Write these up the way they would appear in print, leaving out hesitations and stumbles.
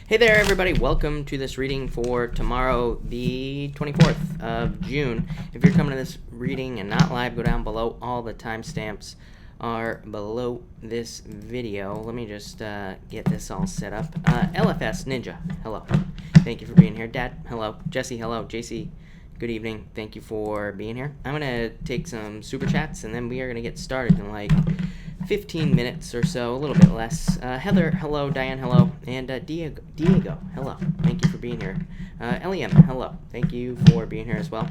Hey there, everybody. Welcome to this reading for tomorrow, the 24th of June. If you're coming to this reading and not live, go down below. All the timestamps are below this video. Let me just get this all set up. LFS Ninja, hello. Thank you for being here. Dad, hello. Jesse, hello. JC, good evening. Thank you for being here. I'm going to take some super chats, and then we are going to get started in like 15 minutes or so, a little bit less. Heather, hello. Diane, hello. And Diego, hello. Thank you for being here. Eliam, hello. Thank you for being here as well.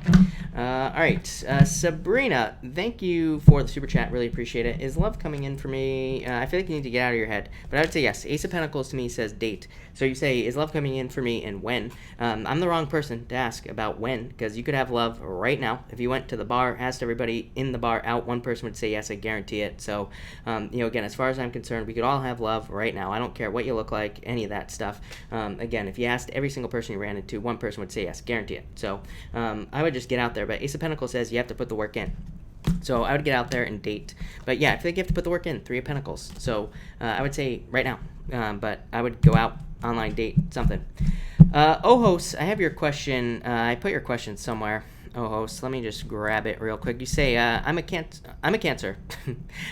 All right. Sabrina, thank you for the super chat. Really appreciate it. Is love coming in for me? I feel like you need to get out of your head. But I would say yes. Ace of Pentacles to me says date. So you say, is love coming in for me and when? I'm the wrong person to ask about when, because you could have love right now. If you went to the bar, asked everybody in the bar out, one person would say yes, I guarantee it. So, again, as far as I'm concerned, we could all have love right now. I don't care what you look like, any of that stuff. Again, if you asked every single person you ran into, one person would say yes, guarantee it. So I would just get out there. But Ace of Pentacles says you have to put the work in. So I would get out there and date. But yeah, I feel like you have to put the work in. Three of Pentacles. So I would say right now. But I would go out, online date, something. Ohos, I have your question. I put your question somewhere. Ohos, let me just grab it real quick. You say, I'm a Cancer.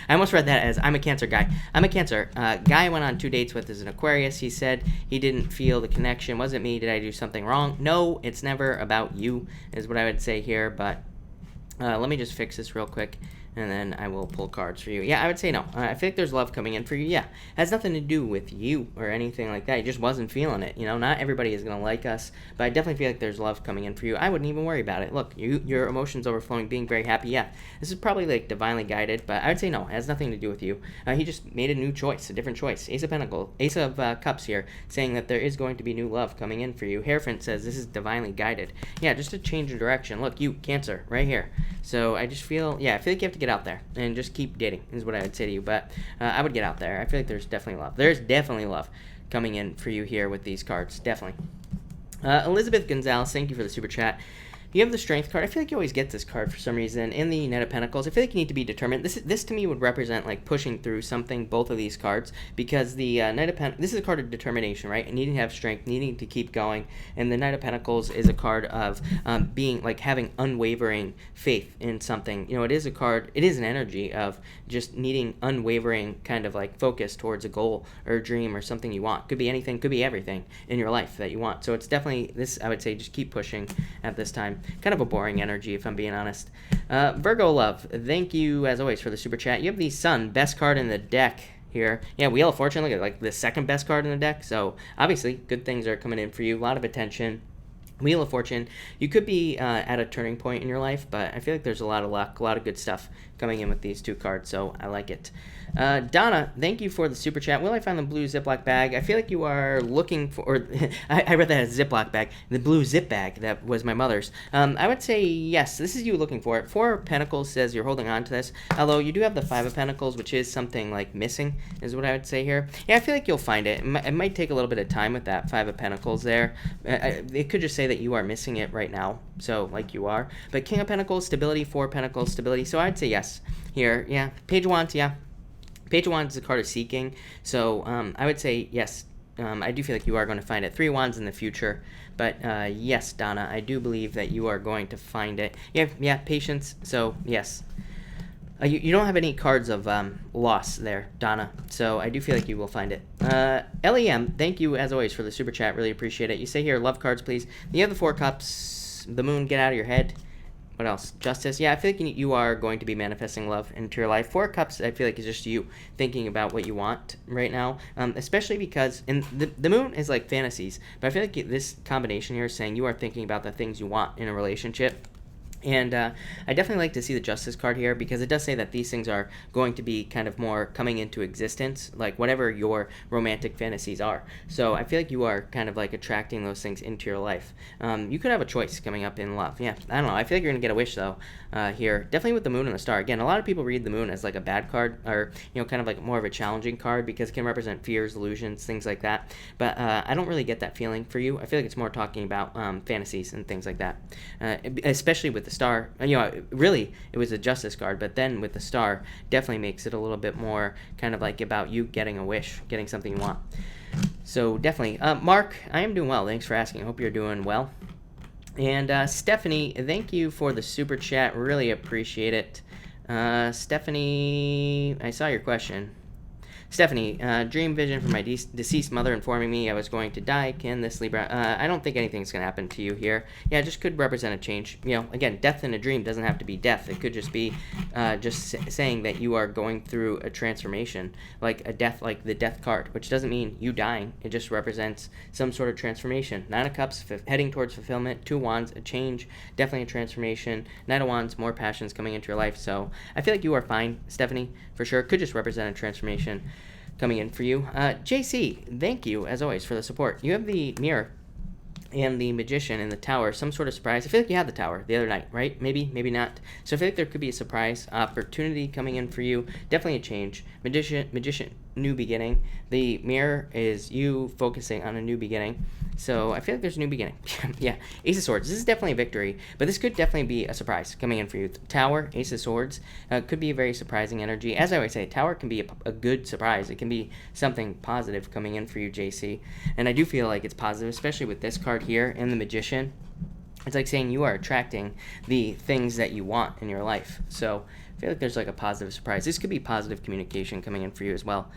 I almost read that as I'm a Cancer guy. I'm a Cancer. Guy I went on 2 dates with is an Aquarius. He said he didn't feel the connection. Was it me? Did I do something wrong? No, it's never about you, is what I would say here. But let me just fix this real quick, and then I will pull cards for you. Yeah, I would say no. I feel like there's love coming in for you. Yeah, it has nothing to do with you or anything like that. You just wasn't feeling it. Not everybody is going to like us, but I definitely feel like there's love coming in for you. I wouldn't even worry about it. Look, your emotions overflowing, being very happy. Yeah, this is probably like divinely guided, but I would say no. It has nothing to do with you. He just made a new choice, a different choice. Ace of Pentacles, Ace of Cups here, saying that there is going to be new love coming in for you. Hierophant says this is divinely guided. Yeah, just a change of direction. Look, you, Cancer, right here. So I just feel, I feel like you have to get out there and just keep dating is what I would say to you. But I would get out there. I feel like there's definitely love. There's definitely love coming in for you here with these cards. Definitely. Elizabeth Gonzalez, thank you for the super chat. You have the Strength card. I feel like you always get this card for some reason. In the Knight of Pentacles, I feel like you need to be determined. This to me would represent like pushing through something, both of these cards, because the Knight of Pentacles, this is a card of determination, right? And needing to have strength, needing to keep going. And the Knight of Pentacles is a card of being like having unwavering faith in something. It is a card, it is an energy of just needing unwavering kind of like focus towards a goal or a dream or something you want. Could be anything, could be everything in your life that you want. So it's definitely this, I would say, just keep pushing at this time. Kind of a boring energy, if I'm being honest. Virgo Love, thank you, as always, for the super chat. You have the Sun, best card in the deck here. Yeah, Wheel of Fortune, look at like the second best card in the deck. So, obviously, good things are coming in for you. A lot of attention. Wheel of Fortune, you could be at a turning point in your life, but I feel like there's a lot of luck, a lot of good stuff coming in with these two cards, so I like it. Donna, thank you for the super chat. Will I find the blue Ziploc bag? I feel like you are looking for, or I read that as Ziploc bag, the blue zip bag that was my mother's. I would say yes, this is you looking for it. Four of Pentacles says you're holding on to this, although you do have the Five of Pentacles, which is something like missing, is what I would say here. Yeah, I feel like you'll find it. It might take a little bit of time with that Five of Pentacles there. It could just say that you are missing it right now, so like you are. But King of Pentacles, stability, Four of Pentacles, stability, so I'd say yes here. Yeah, Page of Wands, yeah. Page of Wands is a card of seeking, so I would say yes. I do feel like you are going to find it. Three of Wands in the future, but yes, Donna, I do believe that you are going to find it. Yeah, patience, so yes. You don't have any cards of loss there, Donna, so I do feel like you will find it. LEM, thank you, as always, for the super chat. Really appreciate it. You say here, love cards, please. You have the Four Cups, the Moon, get out of your head. What else? Justice. Yeah, I feel like you are going to be manifesting love into your life. Four of Cups, I feel like, is just you thinking about what you want right now, especially because the Moon is like fantasies, but I feel like this combination here is saying you are thinking about the things you want in a relationship. And I definitely like to see the Justice card here because it does say that these things are going to be kind of more coming into existence, like whatever your romantic fantasies are. So I feel like you are kind of like attracting those things into your life. You could have a choice coming up in love. Yeah, I don't know. I feel like you're going to get a wish, though, here. Definitely with the Moon and the Star. Again, a lot of people read the Moon as like a bad card or, kind of like more of a challenging card because it can represent fears, illusions, things like that. But I don't really get that feeling for you. I feel like it's more talking about fantasies and things like that, especially with the Star. Really, it was a Justice card, but then with the Star, definitely makes it a little bit more kind of like about you getting a wish, getting something you want. So definitely. Mark, I am doing well. Thanks for asking. Hope you're doing well. And Stephanie, thank you for the super chat. Really appreciate it. Stephanie, I saw your question. Stephanie, dream vision from my deceased mother informing me I was going to die. Can this Libra? I don't think anything's going to happen to you here. Yeah, it just could represent a change. You know, again, death in a dream doesn't have to be death. It could just be saying that you are going through a transformation, like a death, like the death card, which doesn't mean you dying. It just represents some sort of transformation. Nine of Cups, heading towards fulfillment. Two of Wands, a change, definitely a transformation. Knight of Wands, more passions coming into your life. So I feel like you are fine, Stephanie, for sure. Could just represent a transformation coming in for you. JC, thank you, as always, for the support. You have the Mirror and the Magician in the Tower. Some sort of surprise. I feel like you had the Tower the other night, right? Maybe, maybe not. So I feel like there could be a surprise opportunity coming in for you. Definitely a change. Magician, new beginning. The Mirror is you focusing on a new beginning. So I feel like there's a new beginning. Yeah, Ace of Swords. This is definitely a victory, but this could definitely be a surprise coming in for you. Tower, Ace of Swords, could be a very surprising energy. As I always say, Tower can be a good surprise. It can be something positive coming in for you, JC. And I do feel like it's positive, especially with this card here and the Magician. It's like saying you are attracting the things that you want in your life. So I feel like there's like a positive surprise. This could be positive communication coming in for you as well.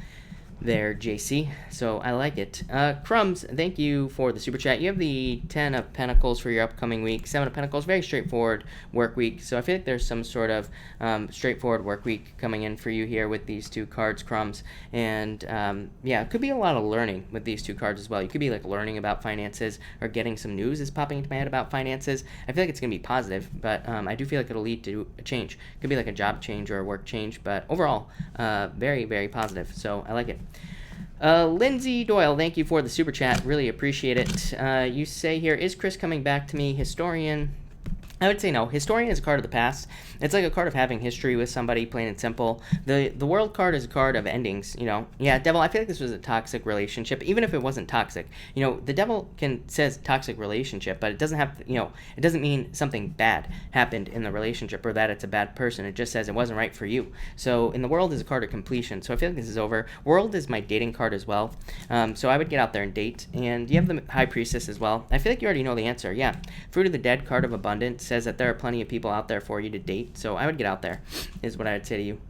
There, JC. So I like it. Crumbs, thank you for the super chat. You have the 10 of Pentacles for your upcoming week. 7 of Pentacles, very straightforward work week. So I feel like there's some sort of straightforward work week coming in for you here with these two cards, Crumbs. And yeah, it could be a lot of learning with these two cards as well. You could be like learning about finances, or getting some news is popping into my head about finances. I feel like it's going to be positive, but I do feel like it'll lead to a change. It could be like a job change or a work change, but overall, very, very positive. So I like it. Lindsay Doyle, thank you for the super chat. Really appreciate it. You say here, is Chris coming back to me? Historian. I would say no. Historian is a card of the past. It's like a card of having history with somebody, plain and simple. The World card is a card of endings, you know. Yeah, Devil, I feel like this was a toxic relationship, even if it wasn't toxic. You know, the Devil says toxic relationship, but it doesn't have, you know, it doesn't mean something bad happened in the relationship or that it's a bad person. It just says it wasn't right for you. So in the World is a card of completion. So I feel like this is over. World is my dating card as well. So I would get out there and date. And you have the High Priestess as well. I feel like you already know the answer. Yeah. Fruit of the Dead, card of abundance, says that there are plenty of people out there for you to date, so I would get out there, is what I would say to you.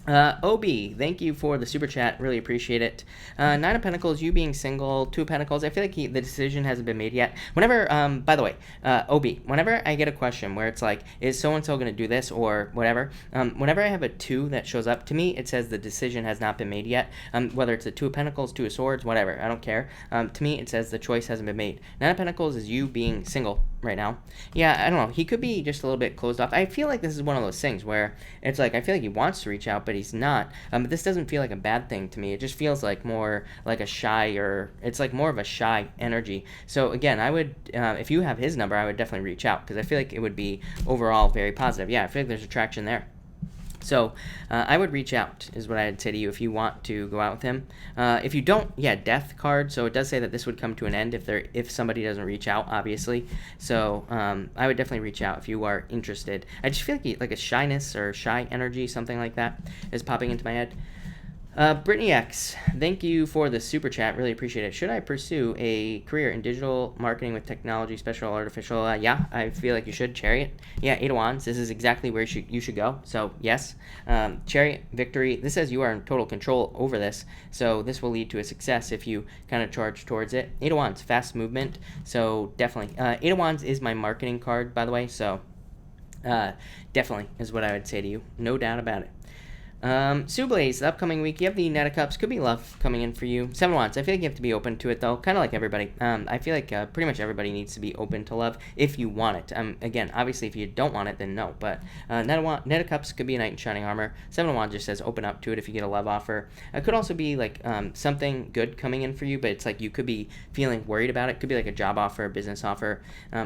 OB, thank you for the super chat. Really appreciate it. Nine of Pentacles, you being single. Two of Pentacles, I feel like the decision hasn't been made yet. Whenever, by the way, OB, whenever I get a question where it's like, is so-and-so going to do this or whatever, whenever I have a 2 that shows up, to me, it says the decision has not been made yet. Whether it's a 2 of Pentacles, 2 of Swords, whatever, I don't care. To me, it says the choice hasn't been made. Nine of Pentacles is you being single right now. Yeah, I don't know. He could be just a little bit closed off. I feel like this is one of those things where it's like, I feel like he wants to reach out, but he's not. But this doesn't feel like a bad thing to me. It just feels like more like a shy, or it's like more of a shy energy. So again, I would, if you have his number, I would definitely reach out, because I feel like it would be overall very positive. Yeah, I feel like there's attraction there. So I would reach out, is what I'd say to you, if you want to go out with him. If you don't, yeah, Death card. So it does say that this would come to an end if somebody doesn't reach out, obviously. So I would definitely reach out if you are interested. I just feel like a shyness or shy energy, something like that, is popping into my head. Brittany X, thank you for the super chat. Really appreciate it. Should I pursue a career in digital marketing with technology, special, artificial? Yeah, I feel like you should. Chariot. Yeah, 8 of Wands. This is exactly where you should go. So, yes. Chariot, victory. This says you are in total control over this. So, this will lead to a success if you kind of charge towards it. 8 of Wands, fast movement. So, definitely. 8 of Wands is my marketing card, by the way. So, definitely is what I would say to you. No doubt about it. Sue Blaze, the upcoming week, you have the Knight of Cups. Could be love coming in for you. 7 of Wands, I feel like you have to be open to it, though. Kind of like everybody. I feel like pretty much everybody needs to be open to love if you want it. Again, obviously, if you don't want it, then no. But Knight of Cups could be a Knight in Shining Armor. 7 of Wands just says open up to it if you get a love offer. It could also be like something good coming in for you, but it's like you could be feeling worried about it. Could be like a job offer, a business offer,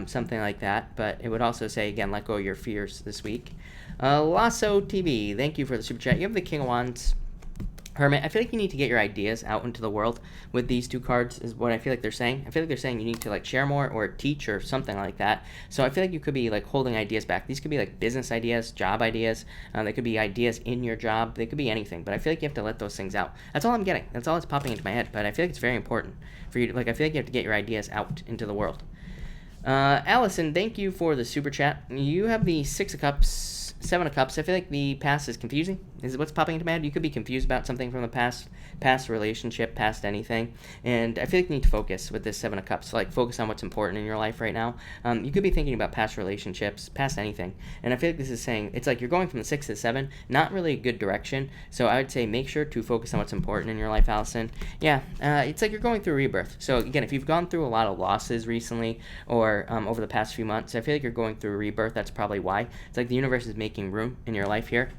something like that. But it would also say, again, let go of your fears this week. Lasso TV, thank you for the super chat. You have the King of Wands. Hermit, I feel like you need to get your ideas out into the world with these two cards is what I feel like they're saying. I feel like they're saying you need to like share more or teach or something like that. So I feel like you could be like holding ideas back. These could be like business ideas, job ideas. They could be ideas in your job. They could be anything. But I feel like you have to let those things out. That's all I'm getting. That's all that's popping into my head. But I feel like it's very important for you to, like, I feel like you have to get your ideas out into the world. Allison, thank you for the super chat. You have the 6 of Cups, 7 of Cups. I feel like the past is confusing. Is what's popping into my head. You could be confused about something from the past relationship, past anything. And I feel like you need to focus with this 7 of Cups. So, like, focus on what's important in your life right now. You could be thinking about past relationships, past anything. And I feel like this is saying, it's like you're going from the 6 to the 7, not really a good direction. So I would say make sure to focus on what's important in your life, Allison. Yeah, it's like you're going through rebirth. So again, if you've gone through a lot of losses recently or over the past few months, I feel like you're going through a rebirth. That's probably why. It's like the universe is making room in your life here.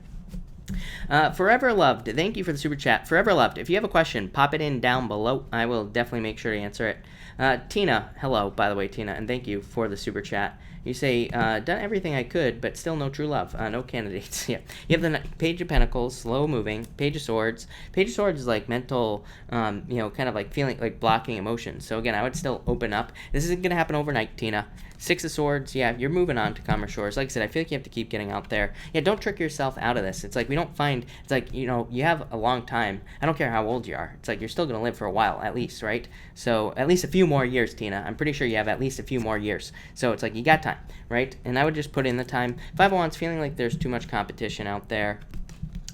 Forever Loved, thank you for the super chat. Forever Loved, if you have a question, pop it in down below. I will definitely make sure to answer it. Tina, hello, by the way, Tina, and thank you for the super chat. You say, done everything I could, but still no true love. No candidates. Yeah. You have the Page of Pentacles, slow moving. Page of Swords. Page of Swords is like mental, kind of like feeling like blocking emotions. So again, I would still open up. This isn't going to happen overnight, Tina. 6 of Swords, yeah, you're moving on to calmer shores. Like I said, I feel like you have to keep getting out there. Yeah, don't trick yourself out of this. It's like we don't find, it's like, you have a long time. I don't care how old you are. It's like you're still going to live for a while, at least, right? So at least a few more years, Tina. I'm pretty sure you have at least a few more years. So it's like you got time, right? And I would just put in the time. 5 of Wands, feeling like there's too much competition out there.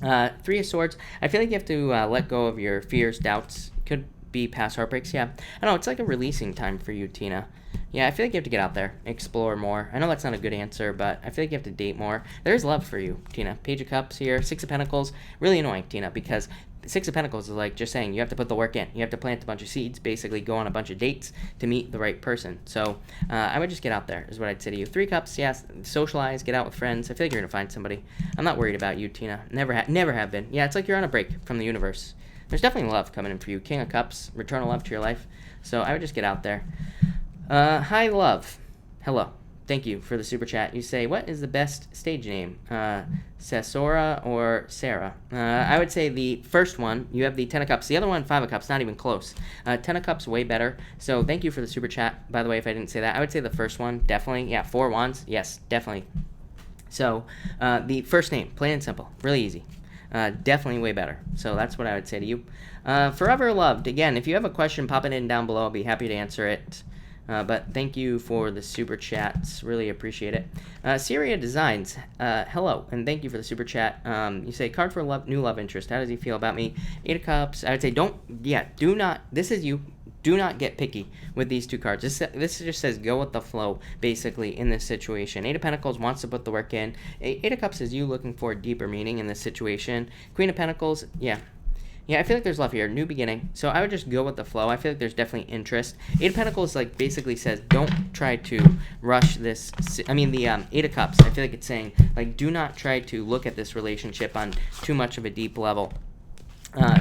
3 of Swords, I feel like you have to let go of your fears, doubts. Could be past heartbreaks, yeah. I don't know, it's like a releasing time for you, Tina. Yeah, I feel like you have to get out there, explore more. I know that's not a good answer, but I feel like you have to date more. There's love for you, Tina. Page of Cups here, 6 of Pentacles. Really annoying, Tina, because 6 of Pentacles is like just saying you have to put the work in. You have to plant a bunch of seeds, basically go on a bunch of dates to meet the right person. So I would just get out there is what I'd say to you. 3 Cups, yes, socialize, get out with friends. I feel like you're going to find somebody. I'm not worried about you, Tina. Never have been. Yeah, it's like you're on a break from the universe. There's definitely love coming in for you. King of Cups, return of love to your life. So I would just get out there. Hi, love. Hello. Thank you for the super chat. You say, what is the best stage name? Sasora or Sarah? I would say the first one. You have the 10 of Cups. The other one, 5 of Cups. Not even close. 10 of Cups, way better. So thank you for the super chat. By the way, if I didn't say that, I would say the first one, definitely. Yeah, 4 Wands. Yes, definitely. So the first name, plain and simple. Really easy. Definitely way better. So that's what I would say to you. Forever Loved. Again, if you have a question, pop it in down below. I'll be happy to answer it. But thank you for the super chats. Really appreciate it. Syria Designs. Hello, and thank you for the super chat. You say, card for love, new love interest. How does he feel about me? 8 of Cups. I would say do not, this is you. Do not get picky with these 2 cards. This just says go with the flow, basically, in this situation. 8 of Pentacles wants to put the work in. 8 of Cups is you looking for deeper meaning in this situation. Queen of Pentacles, yeah, I feel like there's love here, new beginning. So I would just go with the flow. I feel like there's definitely interest. 8 of Pentacles, like, basically says don't try to rush this. I mean, the 8 of Cups, I feel like it's saying, like, do not try to look at this relationship on too much of a deep level.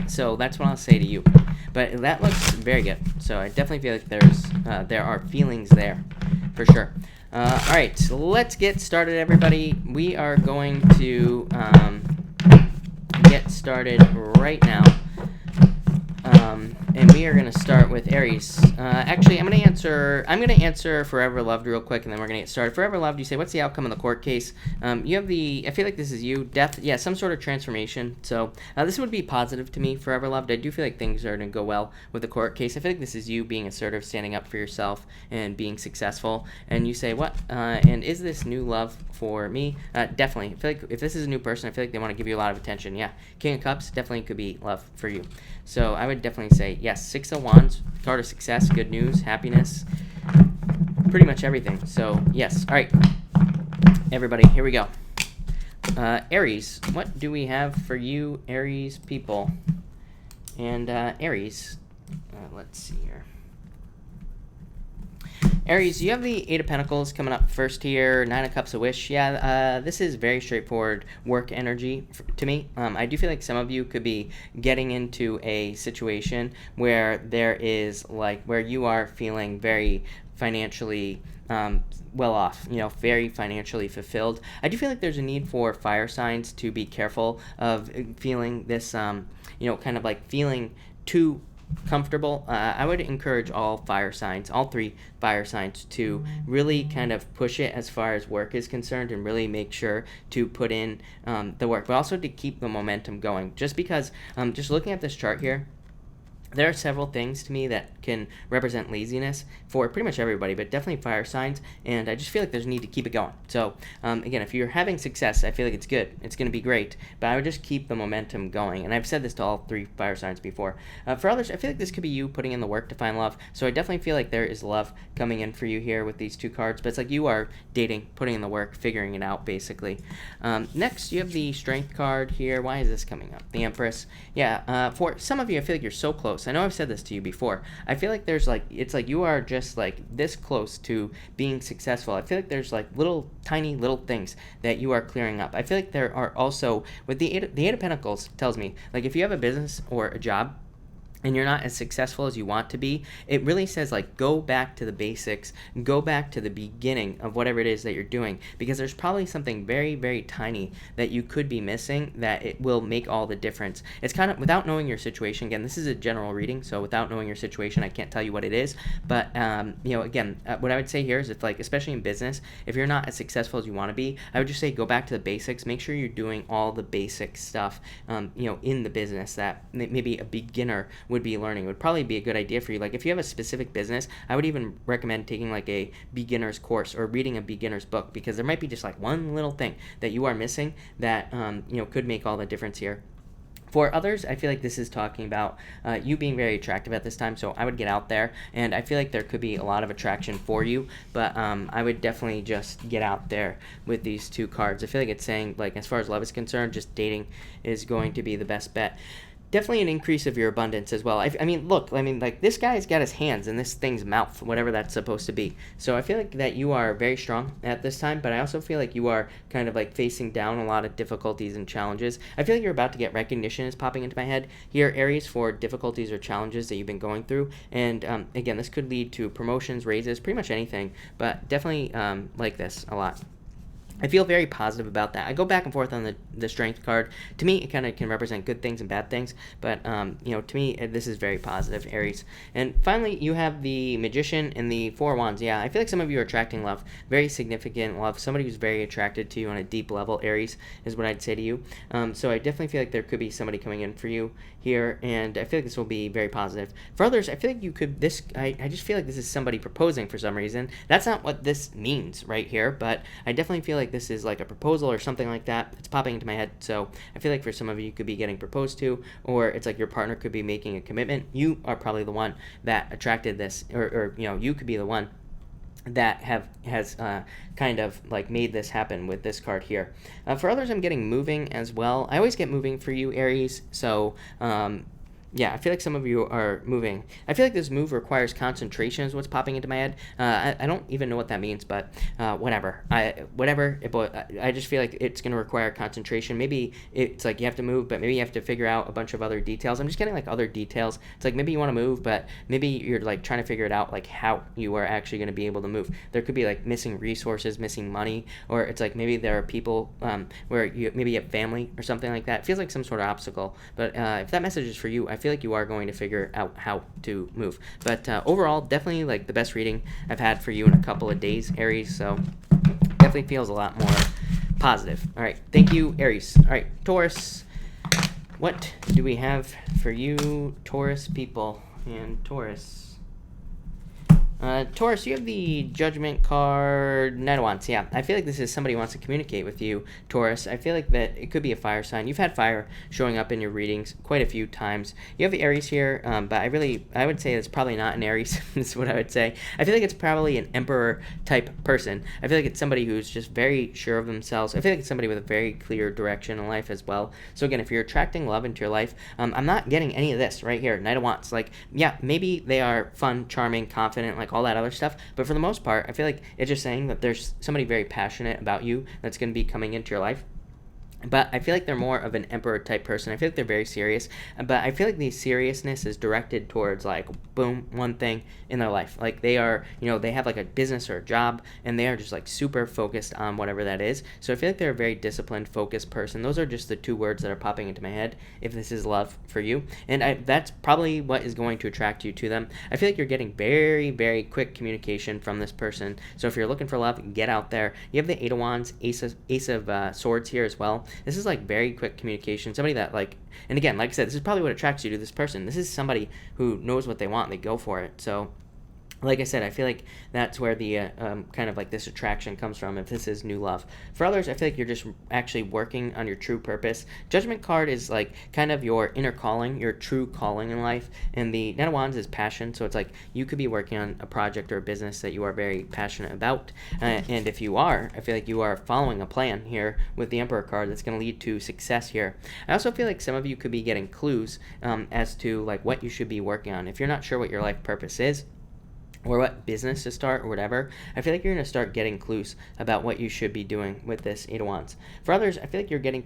So that's what I'll say to you. But that looks very good. So I definitely feel like there are feelings there, for sure. All right, so let's get started, everybody. We are going to get started right now. And we are going to start with Aries. Actually, I'm going to answer Forever Loved real quick, and then we're going to get started. Forever Loved, you say, what's the outcome of the court case? You have I feel like this is you, death, yeah, some sort of transformation. So this would be positive to me, Forever Loved. I do feel like things are going to go well with the court case. I feel like this is you being assertive, standing up for yourself, and being successful. And you say, what? And is this new love for me? Definitely. I feel like if this is a new person, I feel like they want to give you a lot of attention. Yeah, King of Cups definitely could be love for you. So I would definitely say, yes, 6 of Wands, card of success, good news, happiness, pretty much everything. So, yes. All right, everybody, here we go. Aries, what do we have for you, Aries people? And Aries, let's see here. Aries, you have the Eight of Pentacles coming up first here, Nine of Cups, a wish. Yeah, this is very straightforward work energy to me. I do feel like some of you could be getting into a situation where there is like where you are feeling very financially well off, very financially fulfilled. I do feel like there's a need for fire signs to be careful of feeling this, kind of like feeling too comfortable. I would encourage all fire signs, all three fire signs, to really kind of push it as far as work is concerned and really make sure to put in the work, but also to keep the momentum going. Just because, just looking at this chart here, there are several things to me that can represent laziness for pretty much everybody, but definitely fire signs, and I just feel like there's a need to keep it going. So, again, if you're having success, I feel like it's good. It's going to be great, but I would just keep the momentum going, and I've said this to all three fire signs before. For others, I feel like this could be you putting in the work to find love, so I definitely feel like there is love coming in for you here with these two cards, but it's like you are dating, putting in the work, figuring it out, basically. Next, you have the Strength card here. Why is this coming up? The Empress. Yeah, for some of you, I feel like you're so close. I know I've said this to you before. I feel like it's like you are just like this close to being successful. I feel like there's like tiny little things that you are clearing up. I feel like there are also, with the Eight of Pentacles tells me, like if you have a business or a job and you're not as successful as you want to be, it really says like go back to the basics, go back to the beginning of whatever it is that you're doing, because there's probably something very, very tiny that you could be missing that it will make all the difference. It's kind of, without knowing your situation, again, this is a general reading, so without knowing your situation, I can't tell you what it is, but again, what I would say here is if like, especially in business, if you're not as successful as you want to be, I would just say go back to the basics, make sure you're doing all the basic stuff, in the business that maybe a beginner would be learning. It would probably be a good idea for you. Like if you have a specific business, I would even recommend taking like a beginner's course or reading a beginner's book, because there might be just like one little thing that you are missing that could make all the difference here. For others, I feel like this is talking about you being very attractive at this time, so I would get out there, and I feel like there could be a lot of attraction for you, but I would definitely just get out there with these two cards. I feel like it's saying, like, as far as love is concerned, just dating is going to be the best bet. Definitely an increase of your abundance as well. Like this guy's got his hands in this thing's mouth, whatever that's supposed to be. So I feel like that you are very strong at this time, but I also feel like you are kind of like facing down a lot of difficulties and challenges. I feel like you're about to get recognition is popping into my head here, Aries, for difficulties or challenges that you've been going through. And again, this could lead to promotions, raises, pretty much anything, but definitely like this a lot. I feel very positive about that. I go back and forth on the Strength card. To me, it kind of can represent good things and bad things, but to me, this is very positive, Aries. And finally, you have the Magician and the Four of Wands. Yeah, I feel like some of you are attracting love, very significant love. Somebody who's very attracted to you on a deep level, Aries, is what I'd say to you. So I definitely feel like there could be somebody coming in for you here, and I feel like this will be very positive. For others, I feel like you could, I just feel like this is somebody proposing for some reason. That's not what this means right here, but I definitely feel like this is like a proposal or something like that. It's popping into my head, so I feel like for some of you could be getting proposed to, or it's like your partner could be making a commitment. You are probably the one that attracted this, or you could be the one that has kind of like made this happen with this card here. For others, I'm getting moving as well. I always get moving for you, Aries, so yeah, I feel like some of you are moving. I feel like this move requires concentration is what's popping into my head. I don't even know what that means, but whatever. I just feel like it's going to require concentration. Maybe it's like you have to move, but maybe you have to figure out a bunch of other details. I'm just getting like other details. It's like maybe you want to move, but maybe you're like trying to figure it out, like how you are actually going to be able to move. There could be like missing resources, missing money, or it's like maybe there are people where maybe you have family or something like that. It feels like some sort of obstacle. But if that message is for you, I feel like you are going to figure out how to move. But overall, definitely like the best reading I've had for you in a couple of days, Aries. So definitely feels a lot more positive. All right, thank you, Aries. All right, Taurus, what do we have for you, Taurus people and Taurus? Taurus, you have the Judgment card, Knight of Wands. Yeah, I feel like this is somebody who wants to communicate with you, Taurus. I feel like that it could be a fire sign. You've had fire showing up in your readings quite a few times. You have the Aries here, but I would say it's probably not an Aries. Is what I would say. I feel like it's probably an Emperor type person. I feel like it's somebody who's just very sure of themselves. I feel like it's somebody with a very clear direction in life as well. So again, if you're attracting love into your life, I'm not getting any of this right here, Knight of Wands. Like, yeah, maybe they are fun, charming, confident, like like all that other stuff. But for the most part, I feel like it's just saying that there's somebody very passionate about you that's going to be coming into your life. But I feel like they're more of an emperor type person. I feel like they're very serious. But I feel like the seriousness is directed towards like, boom, one thing in their life. Like they are, they have like a business or a job and they are just like super focused on whatever that is. So I feel like they're a very disciplined, focused person. Those are just the two words that are popping into my head if this is love for you. And that's probably what is going to attract you to them. I feel like you're getting very, very quick communication from this person. So if you're looking for love, get out there. You have the Eight of Wands, Ace of Swords here as well. This is like very quick communication. Somebody that like, and again, like I said, this is probably what attracts you to this person. This is somebody who knows what they want and they go for it. So like I said, I feel like that's where the kind of like this attraction comes from if this is new love. For others, I feel like you're just actually working on your true purpose. Judgment card is like kind of your inner calling, your true calling in life. And the Knight of Wands is passion. So it's like you could be working on a project or a business that you are very passionate about. And if you are, I feel like you are following a plan here with the Emperor card that's going to lead to success here. I also feel like some of you could be getting clues as to like what you should be working on. If you're not sure what your life purpose is, or what business to start or whatever, I feel like you're going to start getting clues about what you should be doing with this Eight of Wands. For others, I feel like you're getting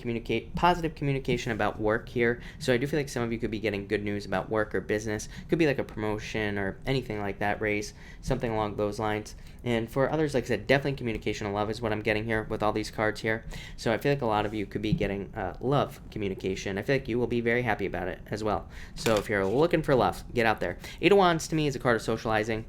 positive communication about work here. So I do feel like some of you could be getting good news about work or business. Could be like a promotion or anything like that, raise, something along those lines. And for others, like I said, definitely communication and love is what I'm getting here with all these cards here. So I feel like a lot of you could be getting love communication. I feel like you will be very happy about it as well. So if you're looking for love, get out there. Eight of Wands to me is a card of socializing.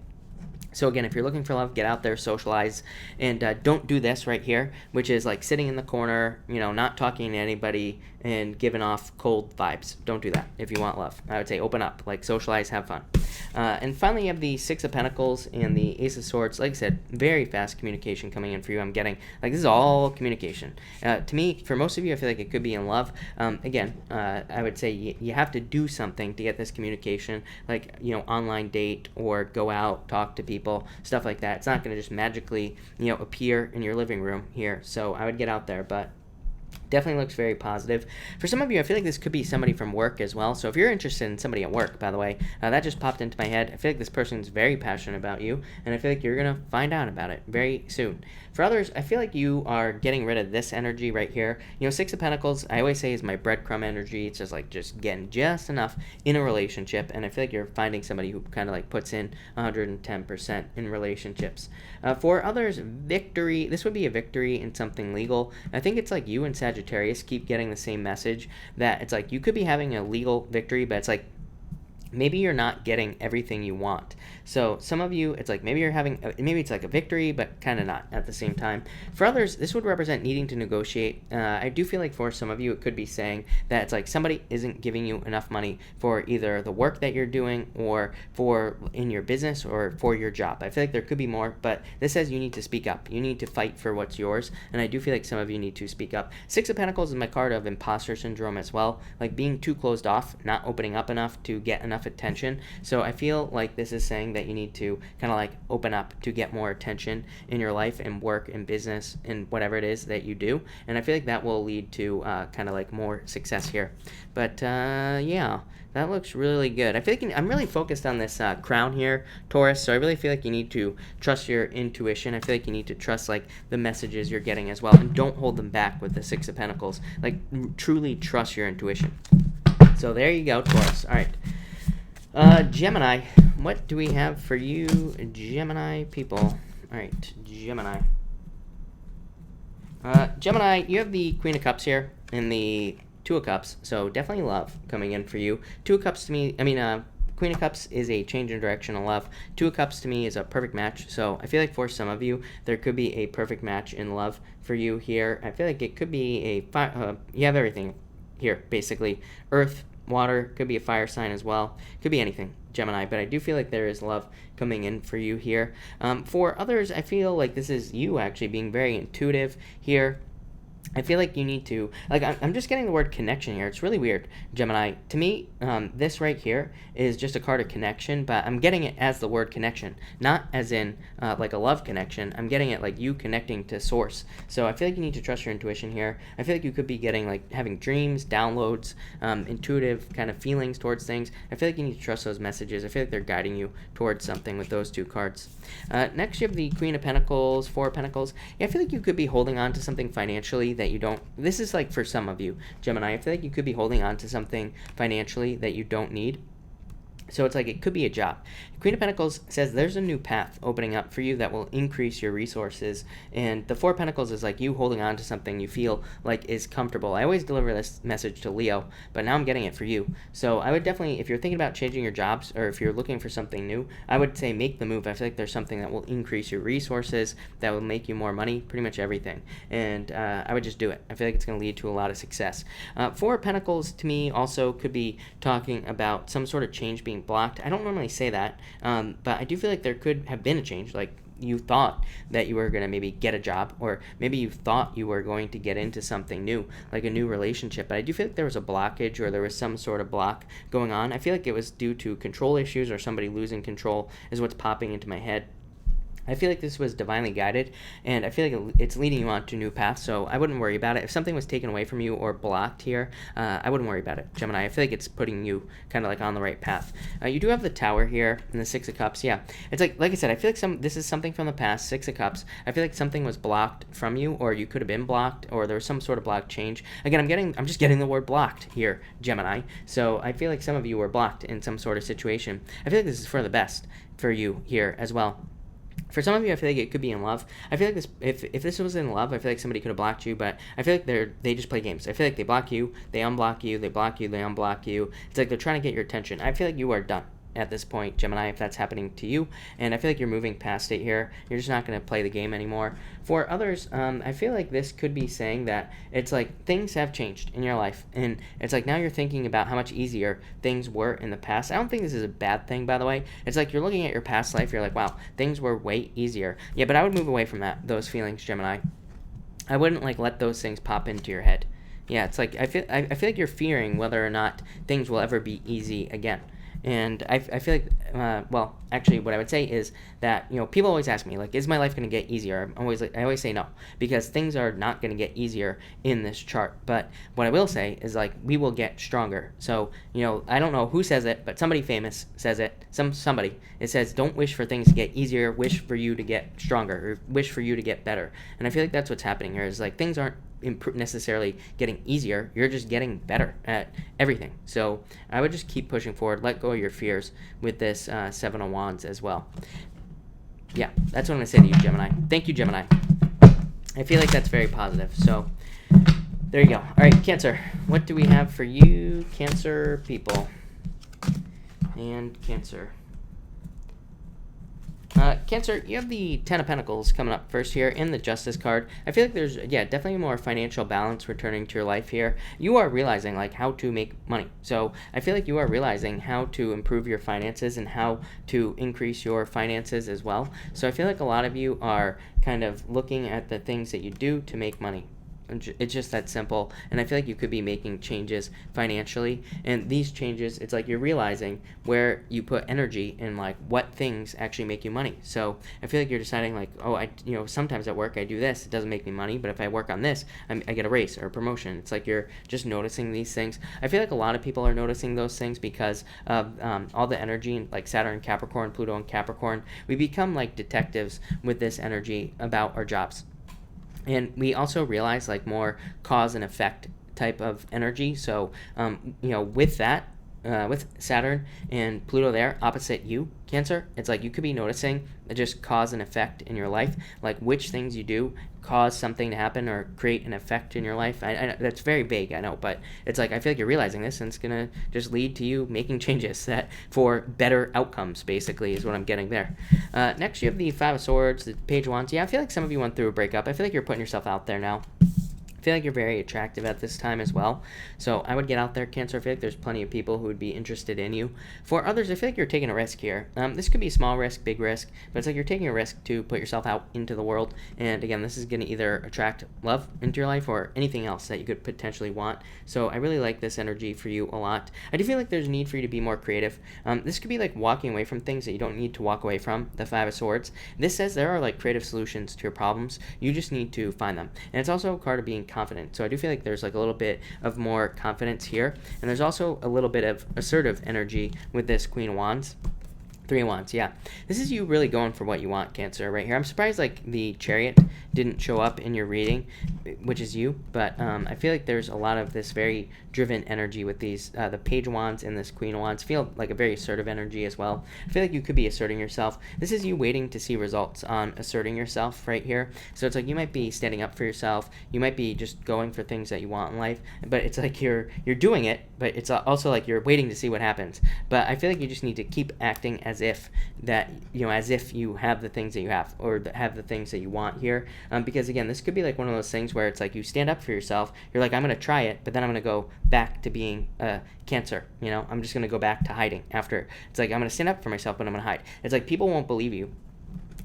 So again, if you're looking for love, get out there, socialize, and don't do this right here, which is like sitting in the corner, not talking to anybody and giving off cold vibes. Don't do that if you want love. I would say open up, like socialize, have fun. And finally, you have the Six of Pentacles and the Ace of Swords. Like I said, very fast communication coming in for you. I'm getting, like, this is all communication. To me, for most of you, I feel like it could be in love. Again, I would say you have to do something to get this communication, like, online date or go out, talk to people, stuff like that. It's not going to just magically, appear in your living room here. So I would get out there, but definitely looks very positive. For some of you, I feel like this could be somebody from work as well. So if you're interested in somebody at work, by the way, that just popped into my head. I feel like this person's very passionate about you, and I feel like you're going to find out about it very soon. For others, I feel like you are getting rid of this energy right here. Six of Pentacles, I always say, is my breadcrumb energy. It's just getting just enough in a relationship, and I feel like you're finding somebody who kind of like puts in 110% in relationships. For others, victory, this would be a victory in something legal. I think it's like you and Sagittarius keep getting the same message, that it's like you could be having a legal victory, but it's like maybe you're not getting everything you want. So some of you, it's like maybe it's like a victory, but kind of not at the same time. For others, this would represent needing to negotiate. I do feel like for some of you, it could be saying that it's like somebody isn't giving you enough money for either the work that you're doing or for in your business or for your job. I feel like there could be more, but this says you need to speak up. You need to fight for what's yours, and I do feel like some of you need to speak up. Six of Pentacles is my card of imposter syndrome as well, like being too closed off, not opening up enough to get enough attention. So I feel like this is saying that you need to kind of like open up to get more attention in your life and work and business and whatever it is that you do, and I feel like that will lead to kind of like more success here. But yeah, that looks really good. I feel like I'm really focused on this crown here, Taurus, so I really feel like you need to trust your intuition. I feel like you need to trust like the messages you're getting as well, and don't hold them back with the Six of Pentacles. Like truly trust your intuition. So there you go, Taurus. All right. Gemini, what do we have for you, Gemini people? All right, Gemini. Gemini, you have the Queen of Cups here and the Two of Cups, so definitely love coming in for you. Two of Cups to me, Queen of Cups is a change in direction of love. Two of Cups to me is a perfect match, so I feel like for some of you, there could be a perfect match in love for you here. I feel like it could be you have everything here, basically. Earth, water, could be a fire sign as well. Could be anything, Gemini, but I do feel like there is love coming in for you here. For others, I feel like this is you actually being very intuitive here. I feel like you need to, like, I'm just getting the word connection here. It's really weird, Gemini. To me, this right here is just a card of connection, but I'm getting it as the word connection, not as in like a love connection. I'm getting it like you connecting to source. So I feel like you need to trust your intuition here. I feel like you could be getting, like, having dreams, downloads, intuitive kind of feelings towards things. I feel like you need to trust those messages. I feel like they're guiding you towards something with those two cards. Next, you have the Queen of Pentacles, Four of Pentacles. Yeah, I feel like you could be holding on to something financially that you don't. This is like for some of you, Gemini. I feel like you could be holding on to something financially that you don't need. So it's like it could be a job. Queen of Pentacles says there's a new path opening up for you that will increase your resources. And the Four of Pentacles is like you holding on to something you feel like is comfortable. I always deliver this message to Leo, but now I'm getting it for you. So I would definitely, if you're thinking about changing your jobs or if you're looking for something new, I would say make the move. I feel like there's something that will increase your resources, that will make you more money, pretty much everything. And I would just do it. I feel like it's going to lead to a lot of success. Four of Pentacles to me also could be talking about some sort of change being blocked. I don't normally say that, but I do feel like there could have been a change. Like you thought that you were going to maybe get a job, or maybe you thought you were going to get into something new, like a new relationship. But I do feel like there was a blockage, or there was some sort of block going on. I feel like it was due to control issues or somebody losing control is what's popping into my head. I feel like this was divinely guided, and I feel like it's leading you on to new paths, so I wouldn't worry about it. If something was taken away from you or blocked here, I wouldn't worry about it, Gemini. I feel like it's putting you kind of like on the right path. You do have the Tower here and the Six of Cups. Yeah, it's like I said, I feel like this is something from the past, Six of Cups. I feel like something was blocked from you, or you could have been blocked, or there was some sort of block change. Again, I'm just getting the word blocked here, Gemini. So I feel like some of you were blocked in some sort of situation. I feel like this is for the best for you here as well. For some of you, I feel like it could be in love. I feel like this, if this was in love, I feel like somebody could have blocked you, but I feel like they just play games. I feel like they block you, they unblock you, they block you, they unblock you. It's like they're trying to get your attention. I feel like you are done at this point, Gemini, if that's happening to you, and I feel like you're moving past it here. You're just not going to play the game anymore. For others, I feel like this could be saying that it's like things have changed in your life, and it's like now you're thinking about how much easier things were in the past. I don't think this is a bad thing, by the way. It's like you're looking at your past life, you're like, wow, things were way easier. Yeah, but I would move away from those feelings, Gemini. I wouldn't like let those things pop into your head. Yeah, it's like I feel like you're fearing whether or not things will ever be easy again. And I feel like, well, actually, what I would say is that, people always ask me, like, is my life going to get easier? I always say no, because things are not going to get easier in this chart. But what I will say is, like, we will get stronger. So, I don't know who says it, but somebody famous says it. Somebody. It says, don't wish for things to get easier, wish for you to get stronger, or wish for you to get better. And I feel like that's what's happening here, is, like, things aren't necessarily getting easier. You're just getting better at everything. So I would just keep pushing forward, let go of your fears with this Seven of Wands as well. Yeah, that's what I'm going to say to you, Gemini. Thank you, Gemini. I feel like that's very positive. So there you go. All right, Cancer. What do we have for you, Cancer people? And Cancer. Cancer, you have the Ten of Pentacles coming up first here in the Justice card. I feel like there's, definitely more financial balance returning to your life here. You are realizing, like, how to make money. So I feel like you are realizing how to improve your finances and how to increase your finances as well. So I feel like a lot of you are kind of looking at the things that you do to make money. It's just that simple, and I feel like you could be making changes financially, and these changes, it's like you're realizing where you put energy and like what things actually make you money. So I feel like you're deciding, like, sometimes at work I do this, it doesn't make me money, but if I work on this, I get a raise or a promotion. It's like you're just noticing these things. I feel like a lot of people are noticing those things because of all the energy, and like Saturn, Capricorn, Pluto, and Capricorn. We become like detectives with this energy about our jobs. And we also realize like more cause and effect type of energy. So, with that, with Saturn and Pluto there opposite you, Cancer, it's like you could be noticing just cause and effect in your life, like which things you do cause something to happen or create an effect in your life. I that's very vague, I know, but it's like I feel like you're realizing this, and it's gonna just lead to you making changes that for better outcomes, basically, is what I'm getting there. Next, you have the Five of Swords, the Page of Wands. Yeah, I feel like some of you went through a breakup. I feel like you're putting yourself out there now. feel like you're very attractive at this time as well. So I would get out there, Cancer. I feel like there's plenty of people who would be interested in you. For others, I feel like you're taking a risk here. This could be small risk, big risk, but it's like you're taking a risk to put yourself out into the world. And again, this is going to either attract love into your life or anything else that you could potentially want. So I really like this energy for you a lot. I do feel like there's a need for you to be more creative. This could be like walking away from things that you don't need to walk away from, the Five of Swords. This says there are like creative solutions to your problems. You just need to find them. And it's also a card of being confident. So I do feel like there's like a little bit of more confidence here. And there's also a little bit of assertive energy with this Queen of Wands. Three of Wands, yeah. This is you really going for what you want, Cancer, right here. I'm surprised like the Chariot didn't show up in your reading, which is you, but I feel like there's a lot of this very driven energy with these, the Page of Wands and this Queen of Wands feel like a very assertive energy as well. I feel like you could be asserting yourself. This is you waiting to see results on asserting yourself right here. So it's like you might be standing up for yourself. You might be just going for things that you want in life, but it's like you're doing it, but it's also like you're waiting to see what happens. But I feel like you just need to keep acting as if that, as if you have the things that you have, or have the things that you want here. Because again, this could be like one of those things where it's like you stand up for yourself. You're like, I'm going to try it, but then I'm going to go back to being Cancer. I'm just going to go back to hiding after. It's like I'm going to stand up for myself, but I'm going to hide. It's like people won't believe you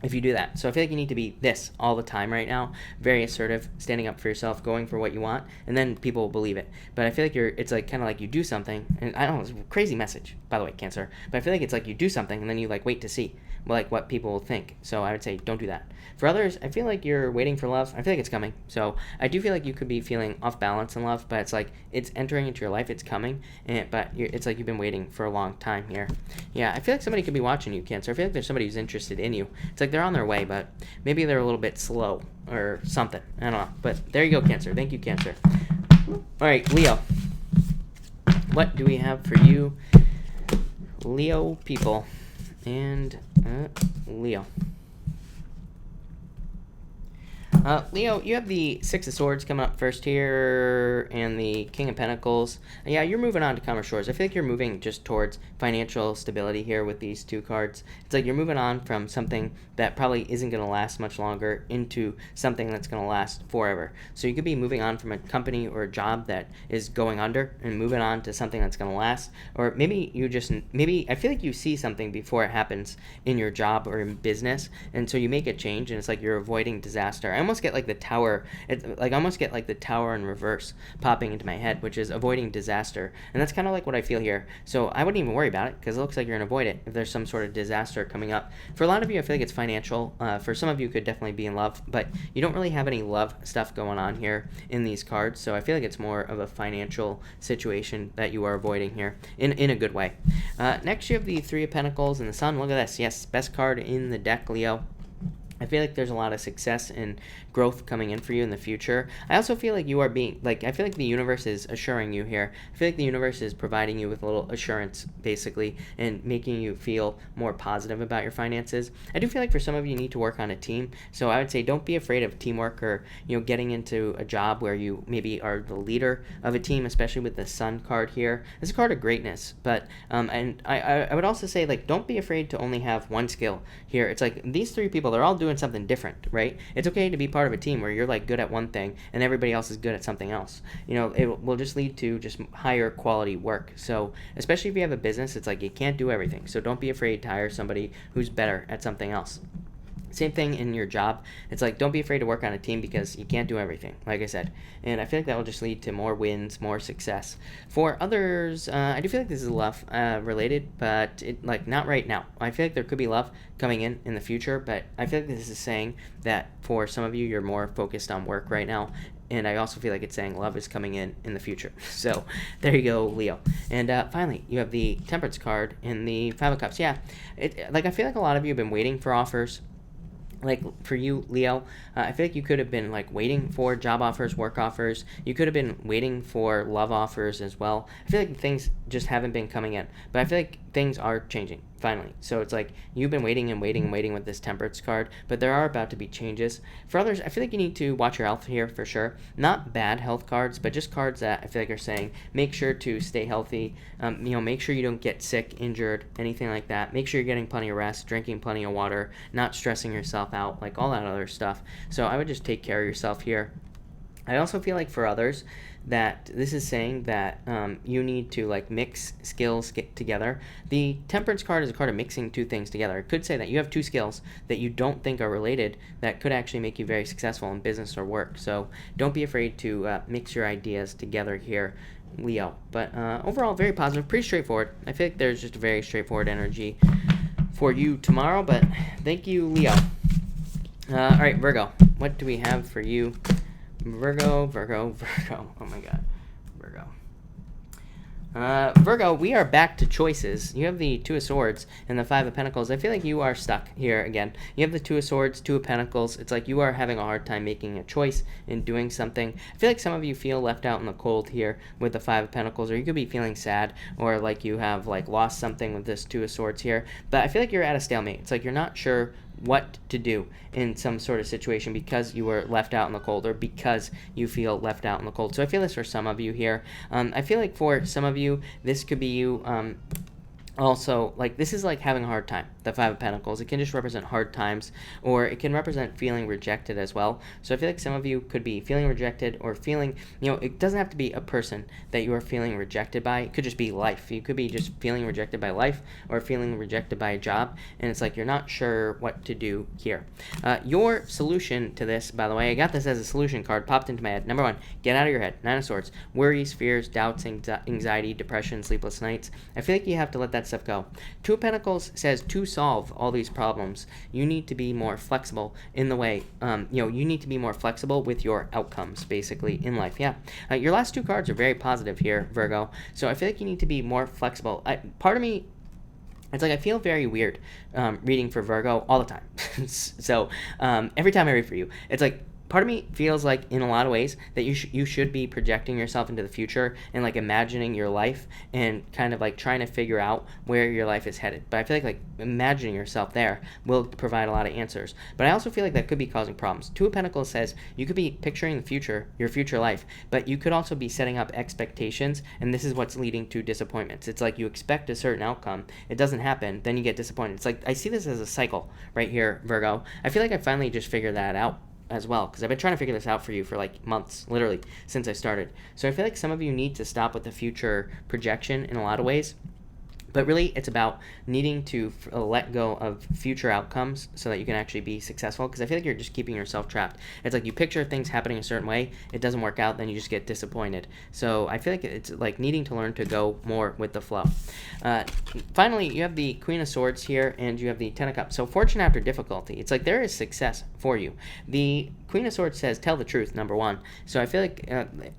if you do that. So I feel like you need to be this all the time right now, very assertive, standing up for yourself, going for what you want, and then people will believe it. But I feel like it's like kind of like you do something, and I don't know, it's a crazy message, by the way, Cancer, but I feel like it's like you do something and then you like wait to see like what people will think. So I would say don't do that. For others, I feel like you're waiting for love. I feel like it's coming. So I do feel like you could be feeling off balance in love, but it's like it's entering into your life, it's coming, but it's like you've been waiting for a long time here. Yeah, I feel like somebody could be watching you, Cancer. I feel like there's somebody who's interested in you. It's like they're on their way, but maybe they're a little bit slow or something. I don't know. But there you go, Cancer. Thank you, Cancer. All right, Leo. What do we have for you, Leo people? And Leo. Leo, you have the Six of Swords coming up first here, and the King of Pentacles. Yeah, you're moving on to calmer shores. I feel like you're moving just towards financial stability here with these two cards. It's like you're moving on from something that probably isn't going to last much longer into something that's going to last forever. So you could be moving on from a company or a job that is going under and moving on to something that's going to last. Or maybe I feel like you see something before it happens in your job or in business, and so you make a change, and it's like you're avoiding disaster. I almost get like the tower. I almost get like the tower in reverse popping into my head, which is avoiding disaster, and that's kind of like what I feel here. So I wouldn't even worry about it because it looks like you're gonna avoid it if there's some sort of disaster coming up. For a lot of you, I feel like it's financial. For some of you, it could definitely be in love, but you don't really have any love stuff going on here in these cards. So I feel like it's more of a financial situation that you are avoiding here in a good way. Next, you have the Three of Pentacles and the Sun. Look at this. Yes, best card in the deck, Leo. I feel like there's a lot of success and growth coming in for you in the future. I also feel like you are being, I feel like the universe is assuring you here. I feel like the universe is providing you with a little assurance, basically, and making you feel more positive about your finances. I do feel like for some of you, you need to work on a team. So I would say don't be afraid of teamwork or, getting into a job where you maybe are the leader of a team, especially with the Sun card here. It's a card of greatness, but, and I would also say, don't be afraid to only have one skill here. It's like these three people, they're all doing something different, right? It's okay to be part of a team where you're good at one thing and everybody else is good at something else. It will just lead to just higher quality work. So especially if you have a business, it's like you can't do everything. So don't be afraid to hire somebody who's better at something else. Same thing in your job. It's like don't be afraid to work on a team because you can't do everything, like I said. And I feel like that will just lead to more wins, more success. For others, I do feel like this is love related, but not right now. I feel like there could be love coming in the future, but I feel like this is saying that for some of you, you're more focused on work right now. And I also feel like it's saying love is coming in the future. So there you go, Leo. And finally, you have the Temperance card in the Five of Cups. Yeah, I feel like a lot of you have been waiting for offers. For you, Leo, I feel like you could have been waiting for job offers, work offers. You could have been waiting for love offers as well. I feel like things just haven't been coming in, but I feel like things are changing finally. So it's like you've been waiting and waiting and waiting with this Temperance card, but there are about to be changes. For others, I feel like you need to watch your health here for sure. Not bad health cards, but just cards that I feel like are saying make sure to stay healthy. Make sure you don't get sick, injured, anything like that. Make sure you're getting plenty of rest, drinking plenty of water, not stressing yourself out, all that other stuff. So I would just take care of yourself here. I also feel like for others that this is saying that you need to like mix skills get together. The Temperance card is a card of mixing two things together. It could say that you have two skills that you don't think are related that could actually make you very successful in business or work. So don't be afraid to mix your ideas together here, Leo. But overall, very positive, pretty straightforward. I feel like there's just a very straightforward energy for you tomorrow. But thank you, Leo. All right, Virgo, what do we have for you? Virgo. Oh my God. Virgo, we are back to choices. You have the Two of Swords and the Five of Pentacles. I feel like you are stuck here again. You have the Two of Swords, Two of Pentacles. It's like you are having a hard time making a choice in doing something. I feel like some of you feel left out in the cold here with the Five of Pentacles, or you could be feeling sad, or like you have like lost something with this Two of Swords here. But I feel like you're at a stalemate. It's like you're not sure what to do in some sort of situation because you were left out in the cold, or because you feel left out in the cold. So I feel this for some of you here. I feel like for some of you, this could be you also, like, this is like having a hard time, the Five of Pentacles. It can just represent hard times, or it can represent feeling rejected as well. So I feel like some of you could be feeling rejected, or feeling, it doesn't have to be a person that you are feeling rejected by. It could just be life. You could be just feeling rejected by life, or feeling rejected by a job, and it's like you're not sure what to do here. Your solution to this, by the way, I got this as a solution card, popped into my head. Number one, get out of your head. Nine of Swords. Worries, fears, doubts, anxiety, depression, sleepless nights. I feel like you have to let that stuff go. Two of Pentacles says to solve all these problems, you need to be more flexible in the way, you need to be more flexible with your outcomes, basically, in life. Yeah. Your last two cards are very positive here, Virgo. So I feel like you need to be more flexible. Part of me, it's like I feel very weird reading for Virgo all the time. So every time I read for you, it's like, part of me feels like, in a lot of ways, that you should be projecting yourself into the future and like imagining your life and kind of like trying to figure out where your life is headed. But I feel like imagining yourself there will provide a lot of answers. But I also feel like that could be causing problems. Two of Pentacles says you could be picturing the future, your future life, but you could also be setting up expectations, and this is what's leading to disappointments. It's like you expect a certain outcome, it doesn't happen, then you get disappointed. It's like I see this as a cycle right here, Virgo. I feel like I finally just figured that out as well, because I've been trying to figure this out for you for like months, literally, since I started. So I feel like some of you need to stop with the future projection in a lot of ways. But really, it's about needing to let go of future outcomes so that you can actually be successful, because I feel like you're just keeping yourself trapped. It's like you picture things happening a certain way, it doesn't work out, then you just get disappointed. So I feel like it's like needing to learn to go more with the flow. Finally, you have the Queen of Swords here, and you have the Ten of Cups. So fortune after difficulty. It's like there is success for you. The Queen of Swords says tell the truth, number one. So I feel like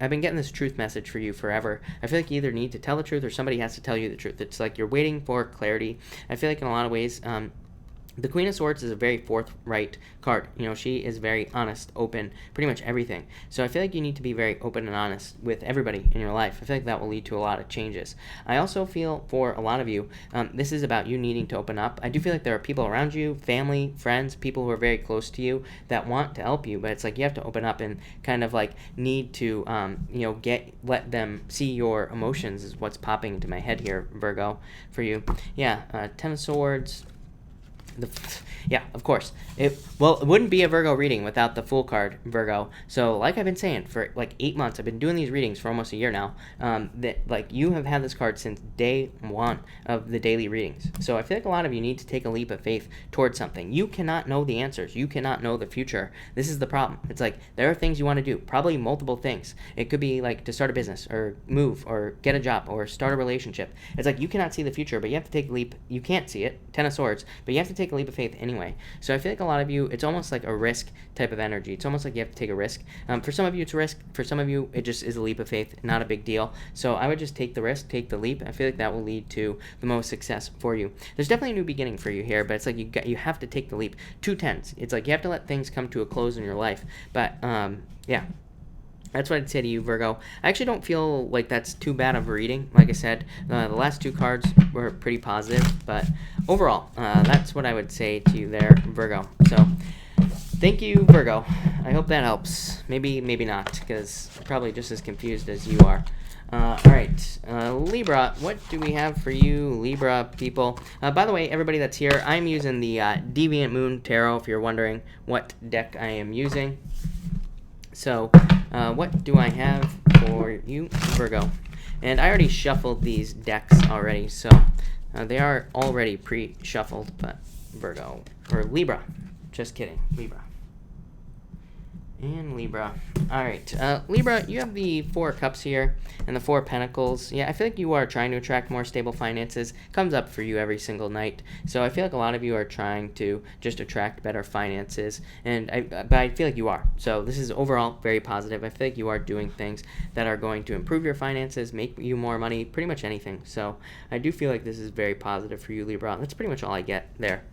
I've been getting this truth message for you forever. I feel like you either need to tell the truth or somebody has to tell you the truth. It's like you're waiting for clarity. I feel like in a lot of ways, the Queen of Swords is a very forthright card. She is very honest, open, pretty much everything. So I feel like you need to be very open and honest with everybody in your life. I feel like that will lead to a lot of changes. I also feel for a lot of you, this is about you needing to open up. I do feel like there are people around you, family, friends, people who are very close to you that want to help you, but it's like you have to open up and kind of like need to, let them see your emotions is what's popping into my head here, Virgo, for you. Yeah, Ten of Swords. Yeah, of course. It wouldn't be a Virgo reading without the Fool card, Virgo. So, like I've been saying, for like 8 months, I've been doing these readings for almost a year now, that like you have had this card since day one of the daily readings. So I feel like a lot of you need to take a leap of faith towards something. You cannot know the answers. You cannot know the future. This is the problem. It's like there are things you want to do, probably multiple things. It could be like to start a business, or move, or get a job, or start a relationship. It's like you cannot see the future, but you have to take a leap. You can't see it, Ten of Swords, but you have to take a leap of faith anyway. So I feel like a lot of you, it's almost like a risk type of energy. It's almost like you have to take a risk. For some of you, it's a risk. For some of you, it just is a leap of faith, not a big deal. So I would just take the risk, take the leap. I feel like that will lead to the most success for you. There's definitely a new beginning for you here, but it's like you have to take the leap. 2 tens. It's like you have to let things come to a close in your life. But yeah. That's what I'd say to you, Virgo. I actually don't feel like that's too bad of a reading. Like I said, the last 2 cards were pretty positive, but overall, that's what I would say to you there, Virgo. So, thank you, Virgo. I hope that helps. Maybe not, because I'm probably just as confused as you are. All right, Libra, what do we have for you, Libra people? By the way, everybody that's here, I'm using the Deviant Moon Tarot, if you're wondering what deck I am using. So, what do I have for you, Virgo? And I already shuffled these decks already, so they are already pre-shuffled, but Virgo, or Libra, just kidding, Libra. And Libra. All right, Libra, you have the Four of Cups here and the Four of Pentacles. Yeah, I feel like you are trying to attract more stable finances. Comes up for you every single night. So I feel like a lot of you are trying to just attract better finances, but I feel like you are. So this is overall very positive. I feel like you are doing things that are going to improve your finances, make you more money, pretty much anything. So I do feel like this is very positive for you, Libra. That's pretty much all I get there.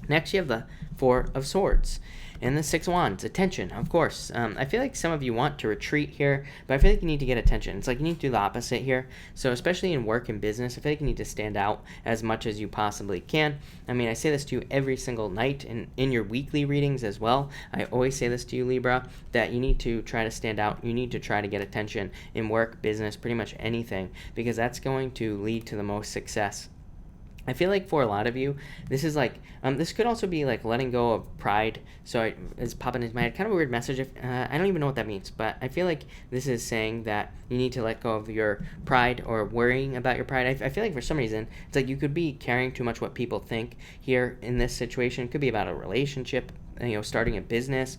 Next, you have the Four of Swords. And the Six of Wands, attention, of course. I feel like some of you want to retreat here, but I feel like you need to get attention. It's like you need to do the opposite here. So especially in work and business, I feel like you need to stand out as much as you possibly can. I mean, I say this to you every single night and in your weekly readings as well. I always say this to you, Libra, that you need to try to stand out. You need to try to get attention in work, business, pretty much anything, because that's going to lead to the most success. I feel like for a lot of you, this is like, this could also be like letting go of pride. So it's popping into my head, kind of a weird message. I don't even know what that means, but I feel like this is saying that you need to let go of your pride or worrying about your pride. I feel like for some reason, it's like you could be caring too much what people think here in this situation. It could be about a relationship, starting a business,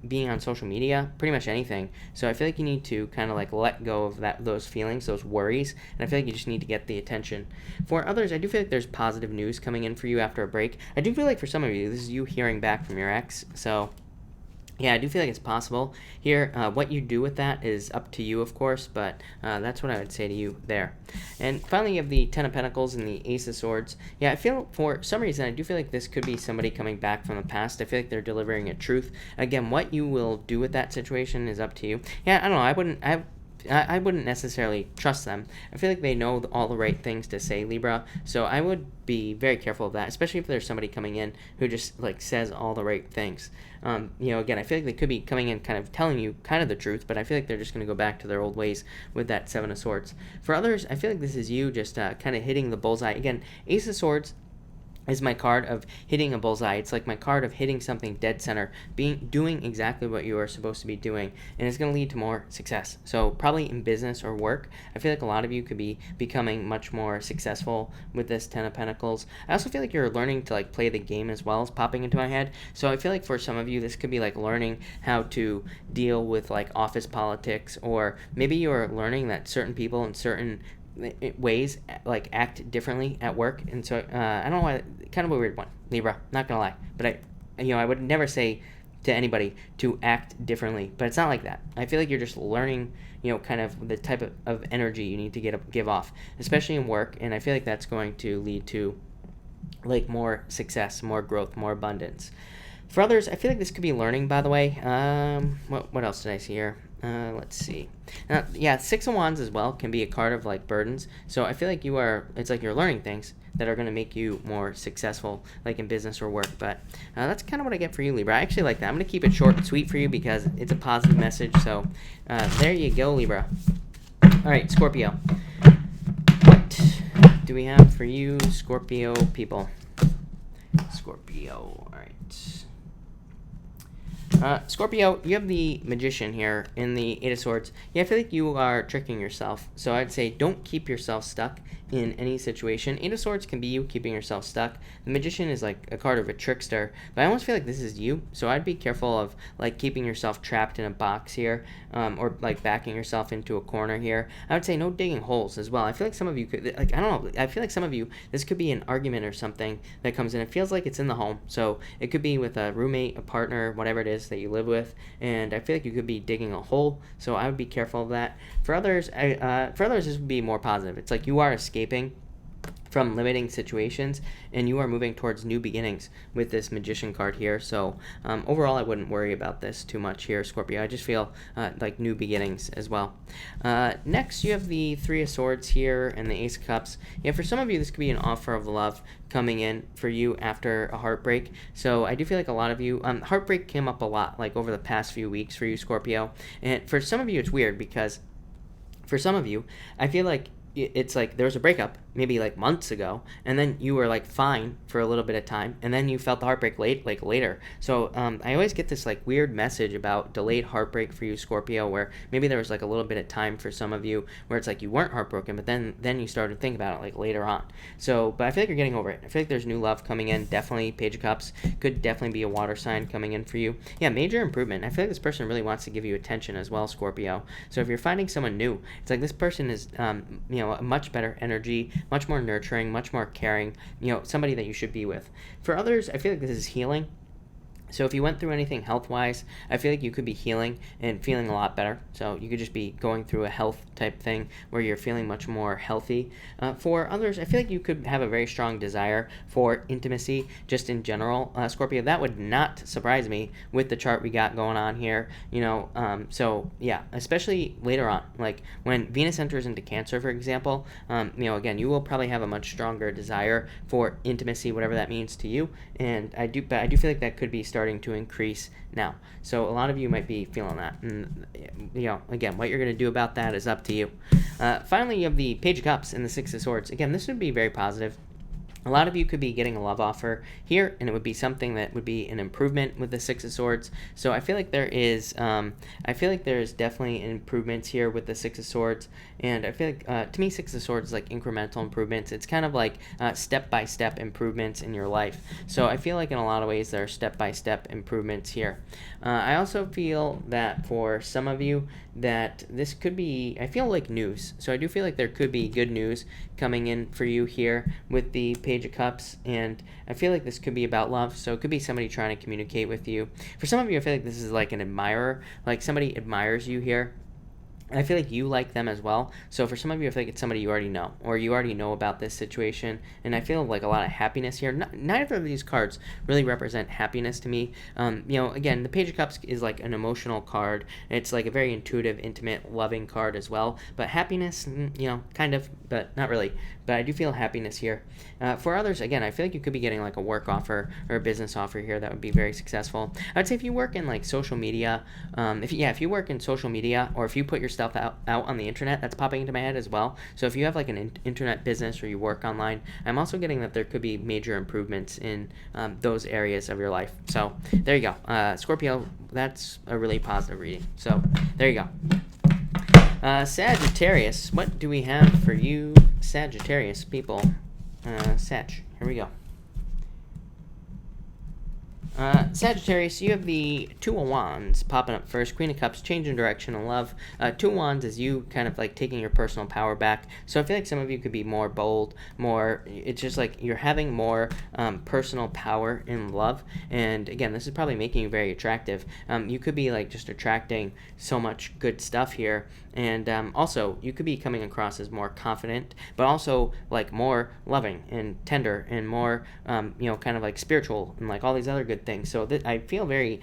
being on social media, pretty much anything. So I feel like you need to kind of like let go of those feelings, those worries, and I feel like you just need to get the attention. For others, I do feel like there's positive news coming in for you after a break. I do feel like for some of you, this is you hearing back from your ex. So yeah, I do feel like it's possible here. What you do with that is up to you, of course, but that's what I would say to you there. And finally, you have the Ten of Pentacles and the Ace of Swords. Yeah, I feel for some reason, I do feel like this could be somebody coming back from the past. I feel like they're delivering a truth. Again, what you will do with that situation is up to you. Yeah, I don't know. I wouldn't necessarily trust them. I feel like they know all the right things to say, Libra. So I would be very careful of that, especially if there's somebody coming in who just like says all the right things. Again, I feel like they could be coming in kind of telling you kind of the truth, but I feel like they're just going to go back to their old ways with that Seven of Swords. For others, I feel like this is you just kind of hitting the bullseye. Again, Ace of Swords is my card of hitting a bullseye. It's like my card of hitting something dead center, doing exactly what you are supposed to be doing, and it's going to lead to more success. So probably in business or work, I feel like a lot of you could be becoming much more successful with this Ten of Pentacles. I also feel like you're learning to like play the game as well as popping into my head. So I feel like for some of you, this could be like learning how to deal with like office politics, or maybe you're learning that certain people in certain ways like act differently at work. And so I don't know why, kind of a weird one, Libra, not gonna lie, but I would never say to anybody to act differently, but it's not like that. I feel like you're just learning kind of the type of energy you need to give off, especially in work, and I feel like that's going to lead to like more success, more growth, more abundance. For others, I feel like this could be learning, by the way. What else did I see here? Let's see. Yeah, Six of Wands as well can be a card of like burdens. So I feel like it's like you're learning things that are going to make you more successful, like in business or work. But that's kind of what I get for you, Libra. I actually like that. I'm going to keep it short and sweet for you because it's a positive message. So there you go, Libra. All right, Scorpio. What do we have for you, Scorpio people? Scorpio, all right. Scorpio, you have the Magician here in the Eight of Swords. Yeah, I feel like you are tricking yourself. So I'd say don't keep yourself stuck in any situation. Eight of Swords can be you keeping yourself stuck. The Magician is like a card of a trickster, but I almost feel like this is you. So I'd be careful of like keeping yourself trapped in a box here, or like backing yourself into a corner here. I would say no digging holes as well. I feel like some of you could, like, I don't know, I feel like some of you, this could be an argument or something that comes in. It feels like it's in the home. So it could be with a roommate, a partner, whatever it is that you live with, and I feel like you could be digging a hole. So I would be careful of that. For others, this would be more positive. It's like you are escaping from limiting situations and you are moving towards new beginnings with this Magician card here. So overall, I wouldn't worry about this too much here, Scorpio. I just feel like new beginnings as well. Next, you have the Three of Swords here and the Ace of Cups. Yeah, for some of you, this could be an offer of love coming in for you after a heartbreak. So I do feel like a lot of you, heartbreak came up a lot like over the past few weeks for you, Scorpio. And for some of you, it's weird because for some of you, I feel like it's like there was a breakup, maybe like months ago, and then you were like fine for a little bit of time, and then you felt the heartbreak later. So I always get this like weird message about delayed heartbreak for you, Scorpio, where maybe there was like a little bit of time for some of you where it's like you weren't heartbroken, but then you started to think about it like later on. So, but I feel like you're getting over it. I feel like there's new love coming in. Definitely, Page of Cups could definitely be a water sign coming in for you. Yeah, major improvement. I feel like this person really wants to give you attention as well, Scorpio. So if you're finding someone new, it's like this person is, a much better energy, much more nurturing, much more caring, somebody that you should be with. For others, I feel like this is healing. So if you went through anything health-wise, I feel like you could be healing and feeling a lot better. So you could just be going through a health type thing where you're feeling much more healthy. For others, I feel like you could have a very strong desire for intimacy just in general. Scorpio, that would not surprise me with the chart we got going on here. So yeah, especially later on, like when Venus enters into Cancer, for example, again, you will probably have a much stronger desire for intimacy, whatever that means to you. And I do feel like that could be starting to increase now. So a lot of you might be feeling that. And, again, what you're going to do about that is up to you. Finally, you have the Page of Cups and the Six of Swords. Again, this would be very positive. A lot of you could be getting a love offer here, and it would be something that would be an improvement with the Six of Swords. So I feel like there's definitely improvements here with the Six of Swords, and I feel like to me, Six of Swords is like incremental improvements. It's kind of like step-by-step improvements in your life. So I feel like in a lot of ways there are step-by-step improvements here. I also feel that for some of you that this could be, I feel like news. So I do feel like there could be good news coming in for you here with the Page of Cups, and I feel like this could be about love. So it could be somebody trying to communicate with you. For some of you, I feel like this is like an admirer, like somebody admires you here. And I feel like you like them as well. So for some of you, I feel like it's somebody you already know, or you already know about this situation. And I feel like a lot of happiness here. Neither of these cards really represent happiness to me. Again, the Page of Cups is like an emotional card. It's like a very intuitive, intimate, loving card as well. But happiness, kind of, but not really. But I do feel happiness here. For others, again, I feel like you could be getting like a work offer or a business offer here that would be very successful. I'd say if you work in like social media, if you work in social media, or if you put your stuff out on the internet, that's popping into my head as well. So if you have like an internet business or you work online, I'm also getting that there could be major improvements in those areas of your life. So there you go. Scorpio, that's a really positive reading. So there you go. Sagittarius, what do we have for you, Sagittarius people? Sag, here we go. Sagittarius, you have the Two of Wands popping up first. Queen of Cups, changing direction in love. Two of Wands is you kind of like taking your personal power back. So I feel like some of you could be more bold, it's just like you're having more personal power in love. And again, this is probably making you very attractive. You could be like just attracting so much good stuff here. And also, you could be coming across as more confident, but also like more loving and tender and more, kind of like spiritual and like all these other good things. So I feel very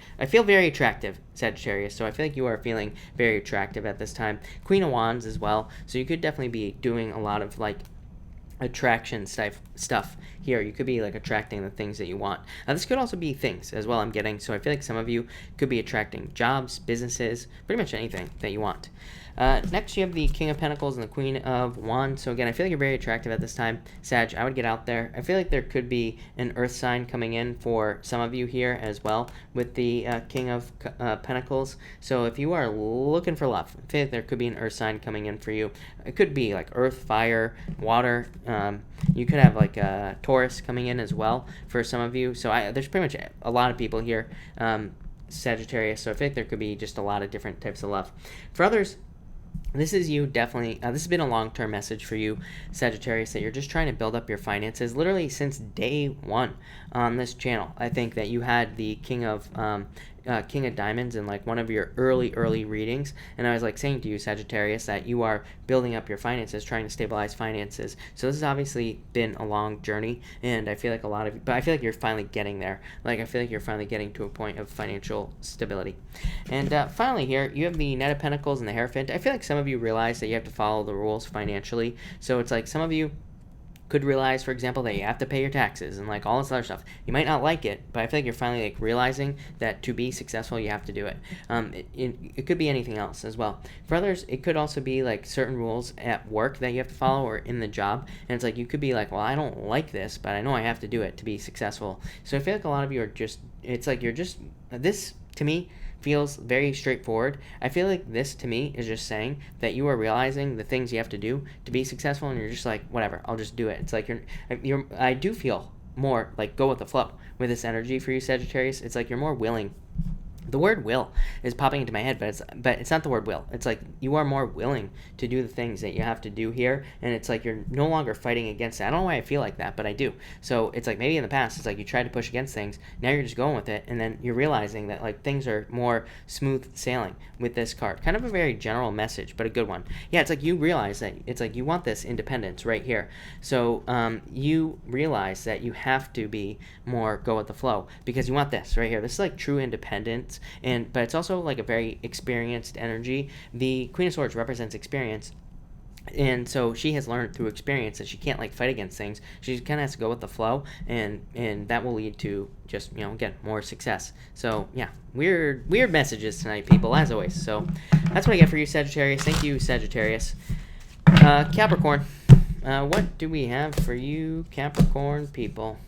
attractive, Sagittarius. So I feel like you are feeling very attractive at this time. Queen of Wands as well. So you could definitely be doing a lot of like attraction stuff here. You could be like attracting the things that you want. This could also be things as well, I'm getting. So I feel like some of you could be attracting jobs, businesses, pretty much anything that you want. Next, you have the King of Pentacles and the Queen of Wands. So again, I feel like you're very attractive at this time, Sag. I would get out there. I feel like there could be an Earth sign coming in for some of you here as well with the King of Pentacles. So if you are looking for love, I feel like there could be an Earth sign coming in for you. It could be like Earth, fire, water. You could have like a Taurus coming in as well for some of you. So there's pretty much a lot of people here, Sagittarius. So I feel like there could be just a lot of different types of love. For others, this is you definitely. This has been a long-term message for you, Sagittarius, that you're just trying to build up your finances. Literally since day one on this channel, I think that you had the King of Diamonds in like one of your early readings, and I was like saying to you, Sagittarius, that you are building up your finances, trying to stabilize finances. So this has obviously been a long journey, and I feel like but I feel like you're finally getting there. Like I feel like you're finally getting to a point of financial stability. And finally here, you have the Knight of Pentacles and the Hierophant. I feel like some of you realize that you have to follow the rules financially. So it's like some of you could realize, for example, that you have to pay your taxes and like all this other stuff. You might not like it, but I feel like you're finally like realizing that to be successful, you have to do it. It could be anything else as well. For others, it could also be like certain rules at work that you have to follow or in the job. And it's like you could be like, well, I don't like this, but I know I have to do it to be successful. So I feel like a lot of you are just, it's like you're just, this to me feels very straightforward. I feel like this to me is just saying that you are realizing the things you have to do to be successful, and you're just like, whatever, I'll just do it. It's like I do feel more like go with the flow with this energy for you, Sagittarius. It's like you're more willing. The word will is popping into my head, but it's not the word will. It's like you are more willing to do the things that you have to do here, and it's like you're no longer fighting against it. I don't know why I feel like that, but I do. So it's like maybe in the past, it's like you tried to push against things. Now you're just going with it, and then you're realizing that like things are more smooth sailing with this card. Kind of a very general message, but a good one. Yeah, it's like you realize that it's like you want this independence right here. So you realize that you have to be more go with the flow because you want this right here. This is like true independence. But it's also like a very experienced energy. The Queen of Swords represents experience, and so she has learned through experience that she can't like fight against things. She kind of has to go with the flow, and that will lead to just again more success. So yeah, weird messages tonight, people, as always. So that's what I get for you, Sagittarius. Thank you, Sagittarius. Capricorn, what do we have for you, Capricorn people?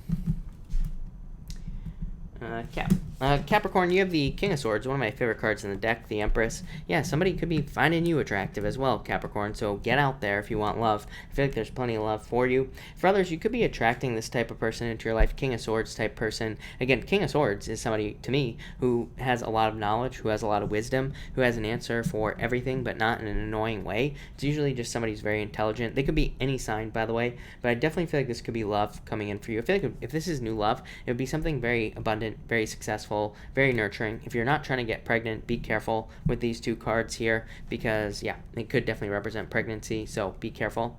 Capricorn, you have the King of Swords, one of my favorite cards in the deck, the Empress. Yeah, somebody could be finding you attractive as well, Capricorn, so get out there if you want love. I feel like there's plenty of love for you. For others, you could be attracting this type of person into your life, King of Swords type person. Again, King of Swords is somebody, to me, who has a lot of knowledge, who has a lot of wisdom, who has an answer for everything, but not in an annoying way. It's usually just somebody who's very intelligent. They could be any sign, by the way, but I definitely feel like this could be love coming in for you. I feel like if this is new love, it would be something very abundant, very successful, very nurturing. If you're not trying to get pregnant, be careful with these two cards here because, yeah, it could definitely represent pregnancy, so be careful.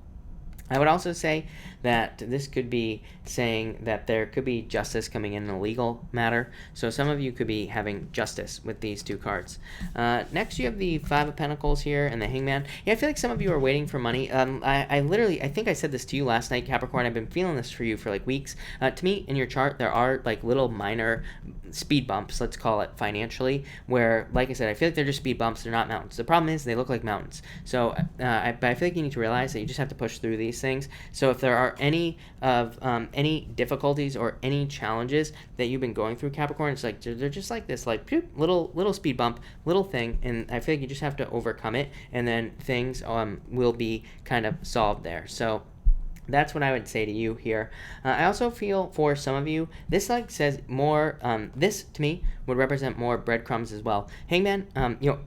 I would also say that this could be saying that there could be justice coming in a legal matter. So some of you could be having justice with these two cards. Next, you have the Five of Pentacles here and the Hangman. Yeah, I feel like some of you are waiting for money. I think I said this to you last night, Capricorn. I've been feeling this for you for like weeks. To me, in your chart, there are like little minor speed bumps, let's call it financially, where, like I said, I feel like they're just speed bumps. They're not mountains. The problem is they look like mountains. So I feel like you need to realize that you just have to push through these things. So if there are any difficulties or any challenges that you've been going through, Capricorn, it's like they're just like this, like little speed bump, little thing, and I feel like you just have to overcome it, and then things will be kind of solved there. So that's what I would say to you here. I also feel for some of you, this like says more, this to me would represent more breadcrumbs as well. Hangman,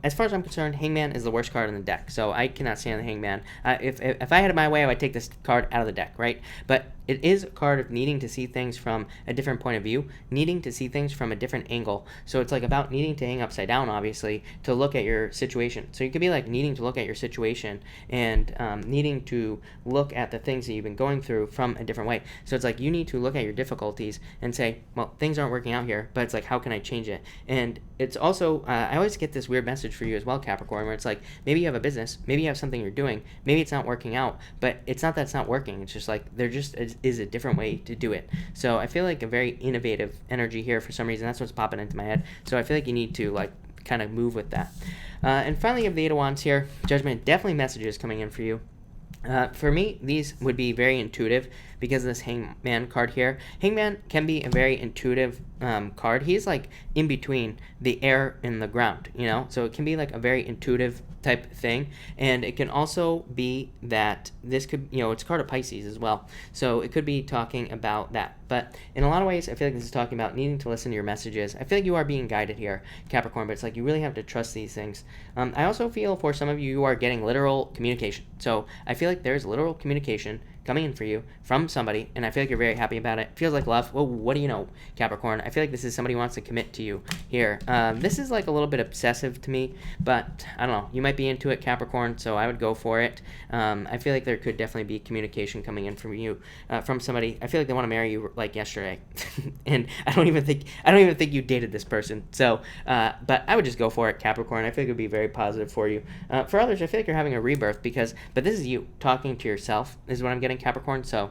as far as I'm concerned, Hangman is the worst card in the deck, so I cannot stand the Hangman. If I had it my way, I would take this card out of the deck, right? But it is a card of needing to see things from a different point of view, needing to see things from a different angle. So it's like about needing to hang upside down, obviously, to look at your situation. So you could be like needing to look at your situation and needing to look at the things that you've been going through from a different way. So it's like you need to look at your difficulties and say, well, things aren't working out here, but it's like, how can I change it? And it's also, I always get this weird message for you as well, Capricorn, where it's like, maybe you have a business, maybe you have something you're doing, maybe it's not working out, but it's not that it's not working. It's just like, there just is a different way to do it. So I feel like a very innovative energy here for some reason. That's what's popping into my head. So I feel like you need to like kind of move with that. And finally, you have the Eight of Wands here. Judgment, definitely messages coming in for you. For me, these would be very intuitive because of this Hangman card here. Hangman can be a very intuitive card. He's like in between the air and the ground, so it can be like a very intuitive type thing. And it can also be that this could, it's a card of Pisces as well, so it could be talking about that. But in a lot of ways, I feel like this is talking about needing to listen to your messages. I feel like you are being guided here, Capricorn, but it's like you really have to trust these things. I also feel for some of you, you are getting literal communication. So I feel like there's literal communication coming in for you from somebody, and I feel like you're very happy about it. Feels like love. Well, what do you know, Capricorn? I feel like this is somebody who wants to commit to you here. This is like a little bit obsessive to me, but I don't know. You might be into it, Capricorn, so I would go for it. I feel like there could definitely be communication coming in from you, from somebody. I feel like they want to marry you like yesterday, and I don't even think you dated this person. So, but I would just go for it, Capricorn. I feel like it would be very positive for you. For others, I feel like you're having a rebirth but this is you talking to yourself is what I'm getting, Capricorn. So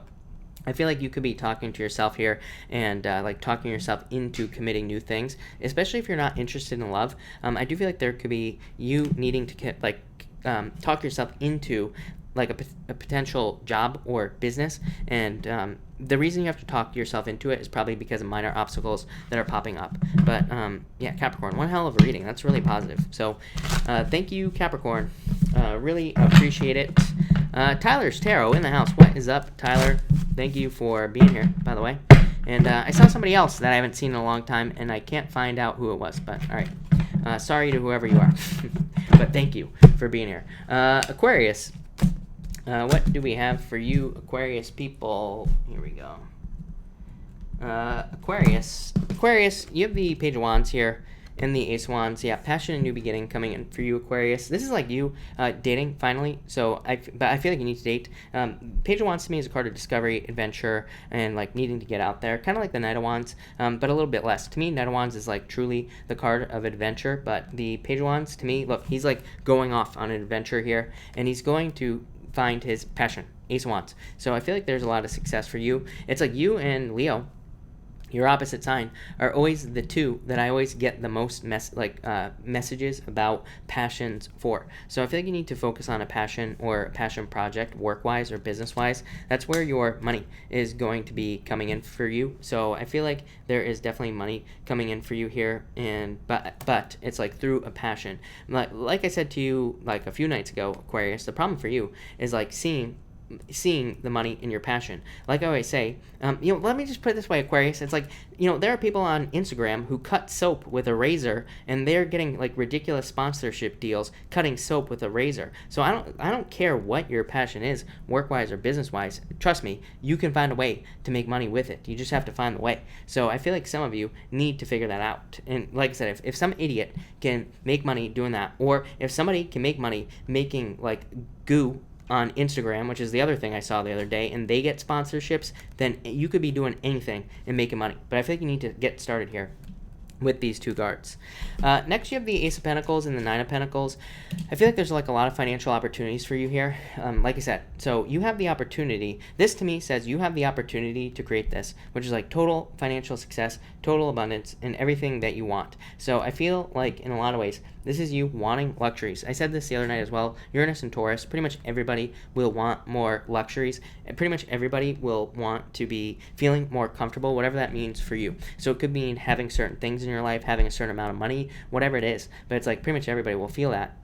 I feel like you could be talking to yourself here and like talking yourself into committing new things, especially if you're not interested in love. I do feel like there could be you needing to talk yourself into like a potential job or business, and the reason you have to talk yourself into it is probably because of minor obstacles that are popping up. But yeah, Capricorn, one hell of a reading. That's really positive. So thank you, Capricorn. Really appreciate it. Tyler's Tarot in the house. What is up, Tyler? Thank you for being here, by the way. And I saw somebody else that I haven't seen in a long time, and I can't find out who it was. But all right, sorry to whoever you are, but thank you for being here. Aquarius. What do we have for you, Aquarius people? Here we go. Aquarius, you have the Page of Wands here and the Ace of Wands. Yeah, passion and new beginning coming in for you, Aquarius. This is like you dating finally. So but I feel like you need to date. Page of Wands to me is a card of discovery, adventure, and like needing to get out there. Kind of like the Knight of Wands, but a little bit less. To me, Knight of Wands is like truly the card of adventure, but the Page of Wands to me, look, he's like going off on an adventure here, and he's going to find his passion, Ace of Wands. So I feel like there's a lot of success for you. It's like you and Leo, your opposite sign, are always the two that I always get the most messages about passions for. So I feel like you need to focus on a passion or a passion project, work-wise or business-wise. That's where your money is going to be coming in for you. So I feel like there is definitely money coming in for you here, and but it's like through a passion. Like I said to you like a few nights ago, Aquarius, the problem for you is like seeing the money in your passion. Like I always say, let me just put it this way, Aquarius. It's like, there are people on Instagram who cut soap with a razor, and they're getting like ridiculous sponsorship deals cutting soap with a razor. So I don't care what your passion is, work-wise or business-wise. Trust me, you can find a way to make money with it. You just have to find the way. So I feel like some of you need to figure that out. And like I said, if some idiot can make money doing that, or if somebody can make money making like goo on Instagram, which is the other thing I saw the other day, and they get sponsorships, then you could be doing anything and making money. But I feel like you need to get started here with these two cards. Next, you have the Ace of Pentacles and the Nine of Pentacles. I feel like there's like a lot of financial opportunities for you here. Like I said, so you have the opportunity. This to me says you have the opportunity to create this, which is like total financial success, total abundance, and everything that you want. So I feel like in a lot of ways, this is you wanting luxuries. I said this the other night as well. Uranus and Taurus, pretty much everybody will want more luxuries. And pretty much everybody will want to be feeling more comfortable, whatever that means for you. So it could mean having certain things in your life, having a certain amount of money, whatever it is. But it's like pretty much everybody will feel that.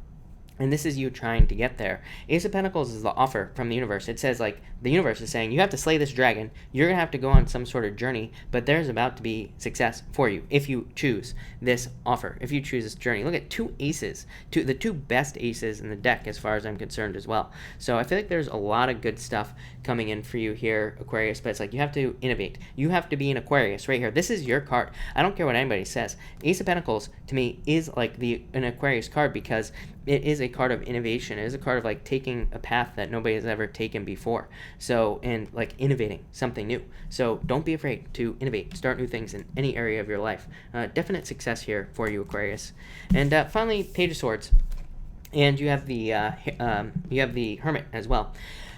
And this is you trying to get there. Ace of Pentacles is the offer from the universe. It says, like, the universe is saying, you have to slay this dragon. You're going to have to go on some sort of journey, but there's about to be success for you if you choose this offer, if you choose this journey. Look at two aces, the two best aces in the deck as far as I'm concerned as well. So I feel like there's a lot of good stuff coming in for you here, Aquarius, but it's like you have to innovate. You have to be an Aquarius right here. This is your card. I don't care what anybody says. Ace of Pentacles, to me, is like an Aquarius card because it is a card of innovation. It is a card of like taking a path that nobody has ever taken before. So, and like innovating something new. So don't be afraid to innovate, start new things in any area of your life. Definite success here for you, Aquarius. And finally, Page of Swords. And you have the Hermit as well.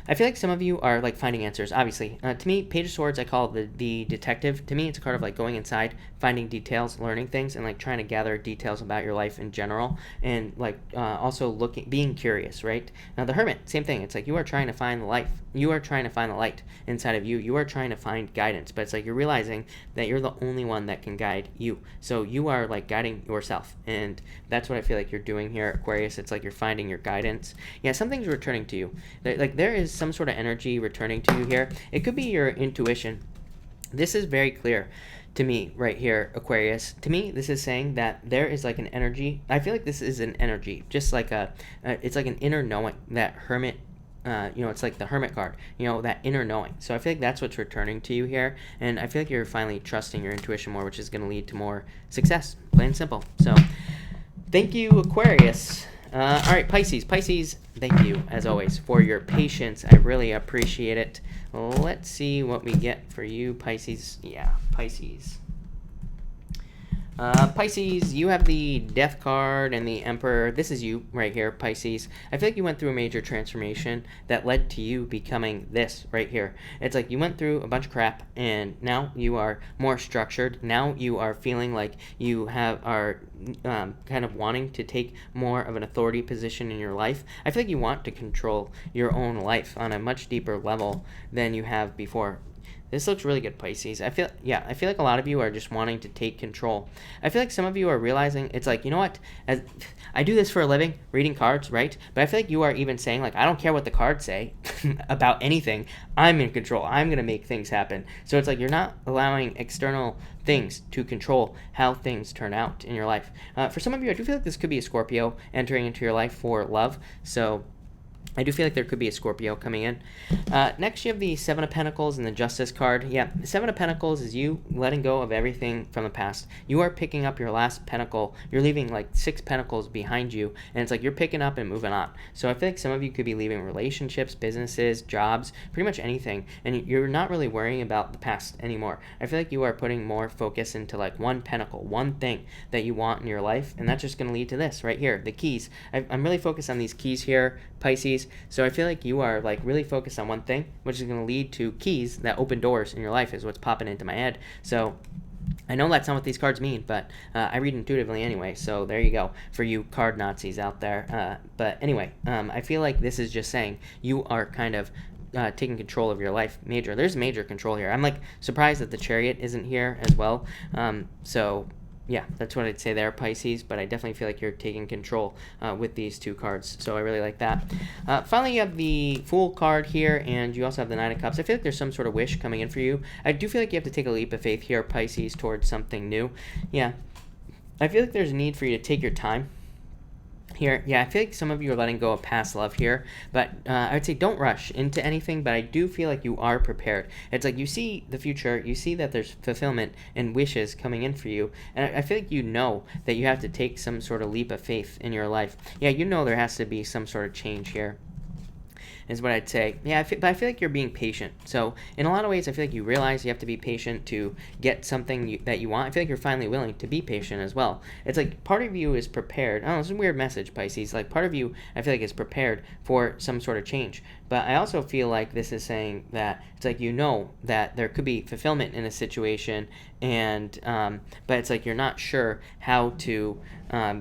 I feel like some of you are like finding answers, obviously. To me, Page of Swords, I call the detective. To me, it's a card of like going inside, finding details, learning things, and like trying to gather details about your life in general, and like also being curious, right? Now the Hermit, same thing. It's like you are trying to find the life. You are trying to find the light inside of you. You are trying to find guidance, but it's like you're realizing that you're the only one that can guide you. So you are like guiding yourself, and that's what I feel like you're doing here, Aquarius. It's like you're finding your guidance. Yeah, something's returning to you. Like there is some sort of energy returning to you here. It could be your intuition. This is very clear to me right here, Aquarius. To me, this is saying that there is like an energy. I feel like this is an energy, just like it's like an inner knowing that Hermit. It's like the Hermit card, that inner knowing. So I feel like that's what's returning to you here. And I feel like you're finally trusting your intuition more, which is going to lead to more success, plain and simple. So thank you, Aquarius. All right, Pisces, thank you, as always, for your patience. I really appreciate it. Let's see what we get for you, Pisces. Yeah, Pisces. Pisces, you have the Death card and the Emperor. This is you right here, Pisces. I feel like you went through a major transformation that led to you becoming this right here. It's like you went through a bunch of crap, and now you are more structured. Now you are feeling like you are kind of wanting to take more of an authority position in your life. I feel like you want to control your own life on a much deeper level than you have before. This looks really good, Pisces. I feel like a lot of you are just wanting to take control. I feel like some of you are realizing it's like, you know what? As I do this for a living, reading cards, right? But I feel like you are even saying like, I don't care what the cards say about anything. I'm in control. I'm going to make things happen. So it's like you're not allowing external things to control how things turn out in your life. For some of you, I do feel like this could be a Scorpio entering into your life for love. So I do feel like there could be a Scorpio coming in. Next, you have the Seven of Pentacles and the Justice card. Yeah, the Seven of Pentacles is you letting go of everything from the past. You are picking up your last pentacle. You're leaving like 6 pentacles behind you, and it's like you're picking up and moving on. So I feel like some of you could be leaving relationships, businesses, jobs, pretty much anything, and you're not really worrying about the past anymore. I feel like you are putting more focus into like one pentacle, one thing that you want in your life, and that's just going to lead to this right here, the keys. I'm really focused on these keys here, Pisces. So I feel like you are like really focused on one thing, which is going to lead to keys that open doors in your life is what's popping into my head. So I know that's not what these cards mean, but I read intuitively anyway, so there you go for you card Nazis out there. But anyway, I feel like this is just saying you are kind of taking control of your life. There's major control here. I'm like surprised that the Chariot isn't here as well. So yeah, that's what I'd say there, Pisces, but I definitely feel like you're taking control with these 2 cards, so I really like that. Finally, you have the Fool card here, and you also have the Nine of Cups. I feel like there's some sort of wish coming in for you. I do feel like you have to take a leap of faith here, Pisces, towards something new. Yeah, I feel like there's a need for you to take your time here. Yeah, I feel like some of you are letting go of past love here, but I would say don't rush into anything, but I do feel like you are prepared. It's like you see the future, you see that there's fulfillment and wishes coming in for you, and I feel like you know that you have to take some sort of leap of faith in your life. Yeah, you know there has to be some sort of change here, is what I'd say. Yeah, but I feel like you're being patient. So in a lot of ways, I feel like you realize you have to be patient to get something that you want. I feel like you're finally willing to be patient as well. It's like part of you is prepared. I don't know, it's a weird message, Pisces. Like part of you, I feel like is prepared for some sort of change. But I also feel like this is saying that it's like you know that there could be fulfillment in a situation, and but it's like you're not sure how to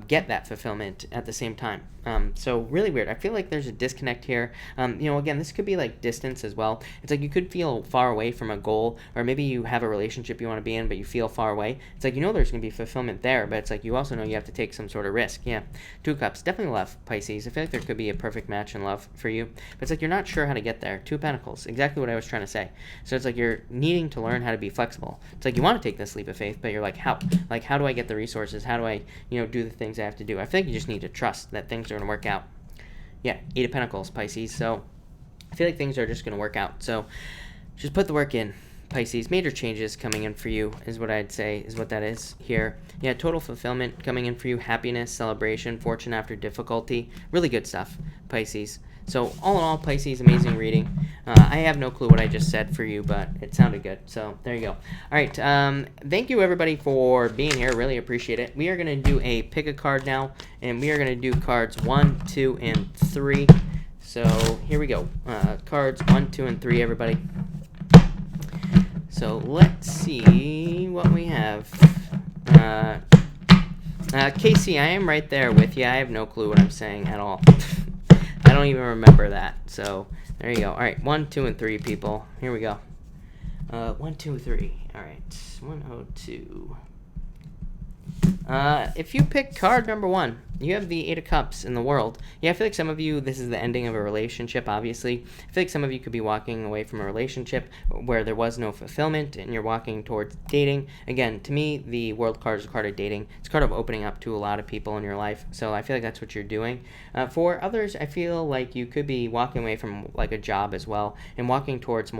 get that fulfillment at the same time. So really weird. I feel like there's a disconnect here. Again, this could be like distance as well. It's like you could feel far away from a goal, or maybe you have a relationship you want to be in, but you feel far away. It's like you know there's going to be fulfillment there, but it's like you also know you have to take some sort of risk. Yeah, 2 of Cups, definitely love, Pisces. I feel like there could be a perfect match in love for you, but it's like you're not sure how to get there. 2 of Pentacles, exactly what I was trying to say. So it's like you're needing to learn how to be flexible. It's like you want to take this leap of faith, but you're like, how? Like, how do I get the resources? How do I, do the things I have to do? I feel like you just need to trust that things are going to work out. Yeah, 8 of Pentacles, Pisces. So I feel like things are just going to work out. So just put the work in, Pisces. Major changes coming in for you is what I'd say is what that is here. Yeah, total fulfillment coming in for you. Happiness, celebration, fortune after difficulty. Really good stuff, Pisces. So all in all, Pisces, amazing reading. I have no clue what I just said for you, but it sounded good. So there you go. All right. Thank you, everybody, for being here. Really appreciate it. We are going to do a pick a card now, and we are going to do cards 1, 2, and 3. So here we go. Cards 1, 2, and 3, everybody. So let's see what we have. Casey, I am right there with you. I have no clue what I'm saying at all. I don't even remember that. So there you go. All right, 1, 2, and 3, people. Here we go. 1, 2, 3. All right, 102. If you pick card number 1, you have the 8 of Cups in the World. Yeah, I feel like some of you, this is the ending of a relationship, obviously. I feel like some of you could be walking away from a relationship where there was no fulfillment, and you're walking towards dating. Again, to me, the World card is a card of dating. It's a card of opening up to a lot of people in your life, so I feel like that's what you're doing. For others, I feel like you could be walking away from like a job as well, and walking towards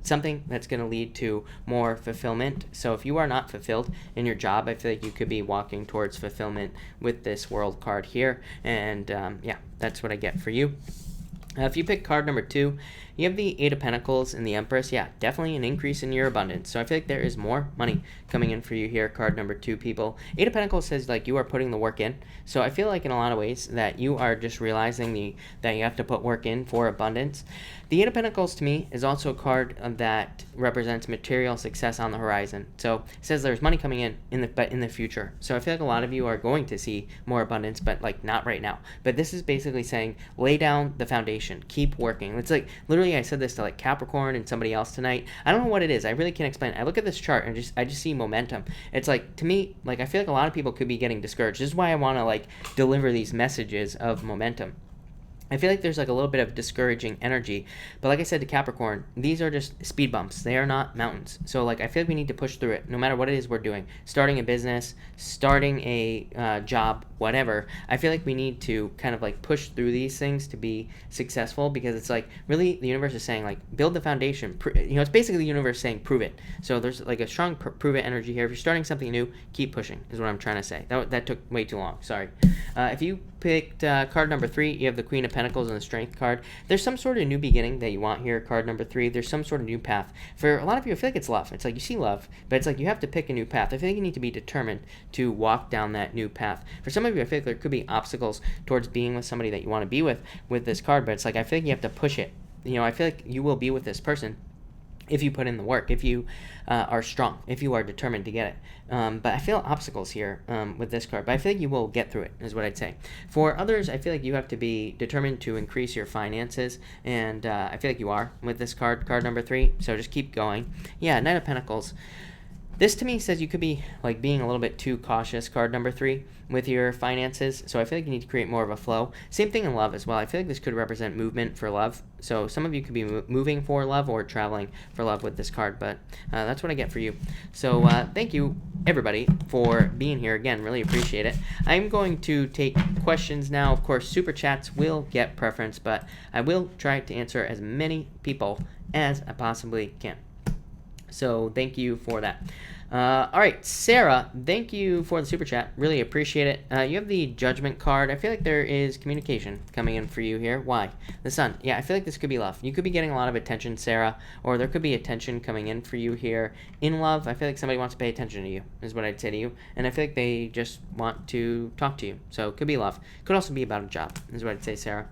something that's going to lead to more fulfillment. So if you are not fulfilled in your job, I feel like you could be walking towards fulfillment with this World card here. And yeah, that's what I get for you. If you pick card number 2, You have the Eight of Pentacles and the Empress. Yeah, definitely an increase in your abundance. So I feel like there is more money coming in for you here, card number 2, people. Eight of Pentacles says like you are putting the work in. So I feel like in a lot of ways that you are just realizing that you have to put work in for abundance. The Eight of Pentacles to me is also a card that represents material success on the horizon. So it says there's money coming in the future. So I feel like a lot of you are going to see more abundance, but like not right now. But this is basically saying lay down the foundation, keep working. It's like literally I said this to like Capricorn and somebody else tonight. I don't know what it is. I really can't explain it. I look at this chart and I just see momentum. It's like to me, like I feel like a lot of people could be getting discouraged. This is why I want to like deliver these messages of momentum. I feel like there's like a little bit of discouraging energy, but like I said to Capricorn, these are just speed bumps. They are not mountains. So like I feel like we need to push through it no matter what it is we're doing. Starting a business, starting a job, whatever. I feel like we need to kind of like push through these things to be successful, because it's like really the universe is saying like build the foundation. It's basically the universe saying prove it. So there's like a strong prove it energy here. If you're starting something new, keep pushing is what I'm trying to say. That took way too long. Sorry. If you picked card number 3, you have the Queen of Pentacles and the Strength card. There's some sort of new beginning that you want here, card number 3. There's some sort of new path. For a lot of you, I feel like it's love. It's like you see love, but it's like you have to pick a new path. I feel like you need to be determined to walk down that new path. For some of you, I feel like there could be obstacles towards being with somebody that you want to be with this card, but it's like I feel like you have to push it. I feel like you will be with this person if you put in the work, if you are strong, if you are determined to get it. But I feel obstacles here with this card, but I feel like you will get through it, is what I'd say. For others, I feel like you have to be determined to increase your finances, and I feel like you are with this card number 3, so just keep going. Yeah, Knight of Pentacles. This to me says you could be like being a little bit too cautious, card number 3, with your finances. So I feel like you need to create more of a flow. Same thing in love as well. I feel like this could represent movement for love. So some of you could be moving for love or traveling for love with this card, but that's what I get for you. So thank you, everybody, for being here. Again, really appreciate it. I'm going to take questions now. Of course, super chats will get preference, but I will try to answer as many people as I possibly can. So thank you for that. All right, Sarah, thank you for the super chat. Really appreciate it. You have the Judgment card. I feel like there is communication coming in for you here. Why? The Sun. Yeah, I feel like this could be love. You could be getting a lot of attention, Sarah, or there could be attention coming in for you here in love. I feel like somebody wants to pay attention to you, is what I'd say to you. And I feel like they just want to talk to you. So it could be love. Could also be about a job, is what I'd say, Sarah.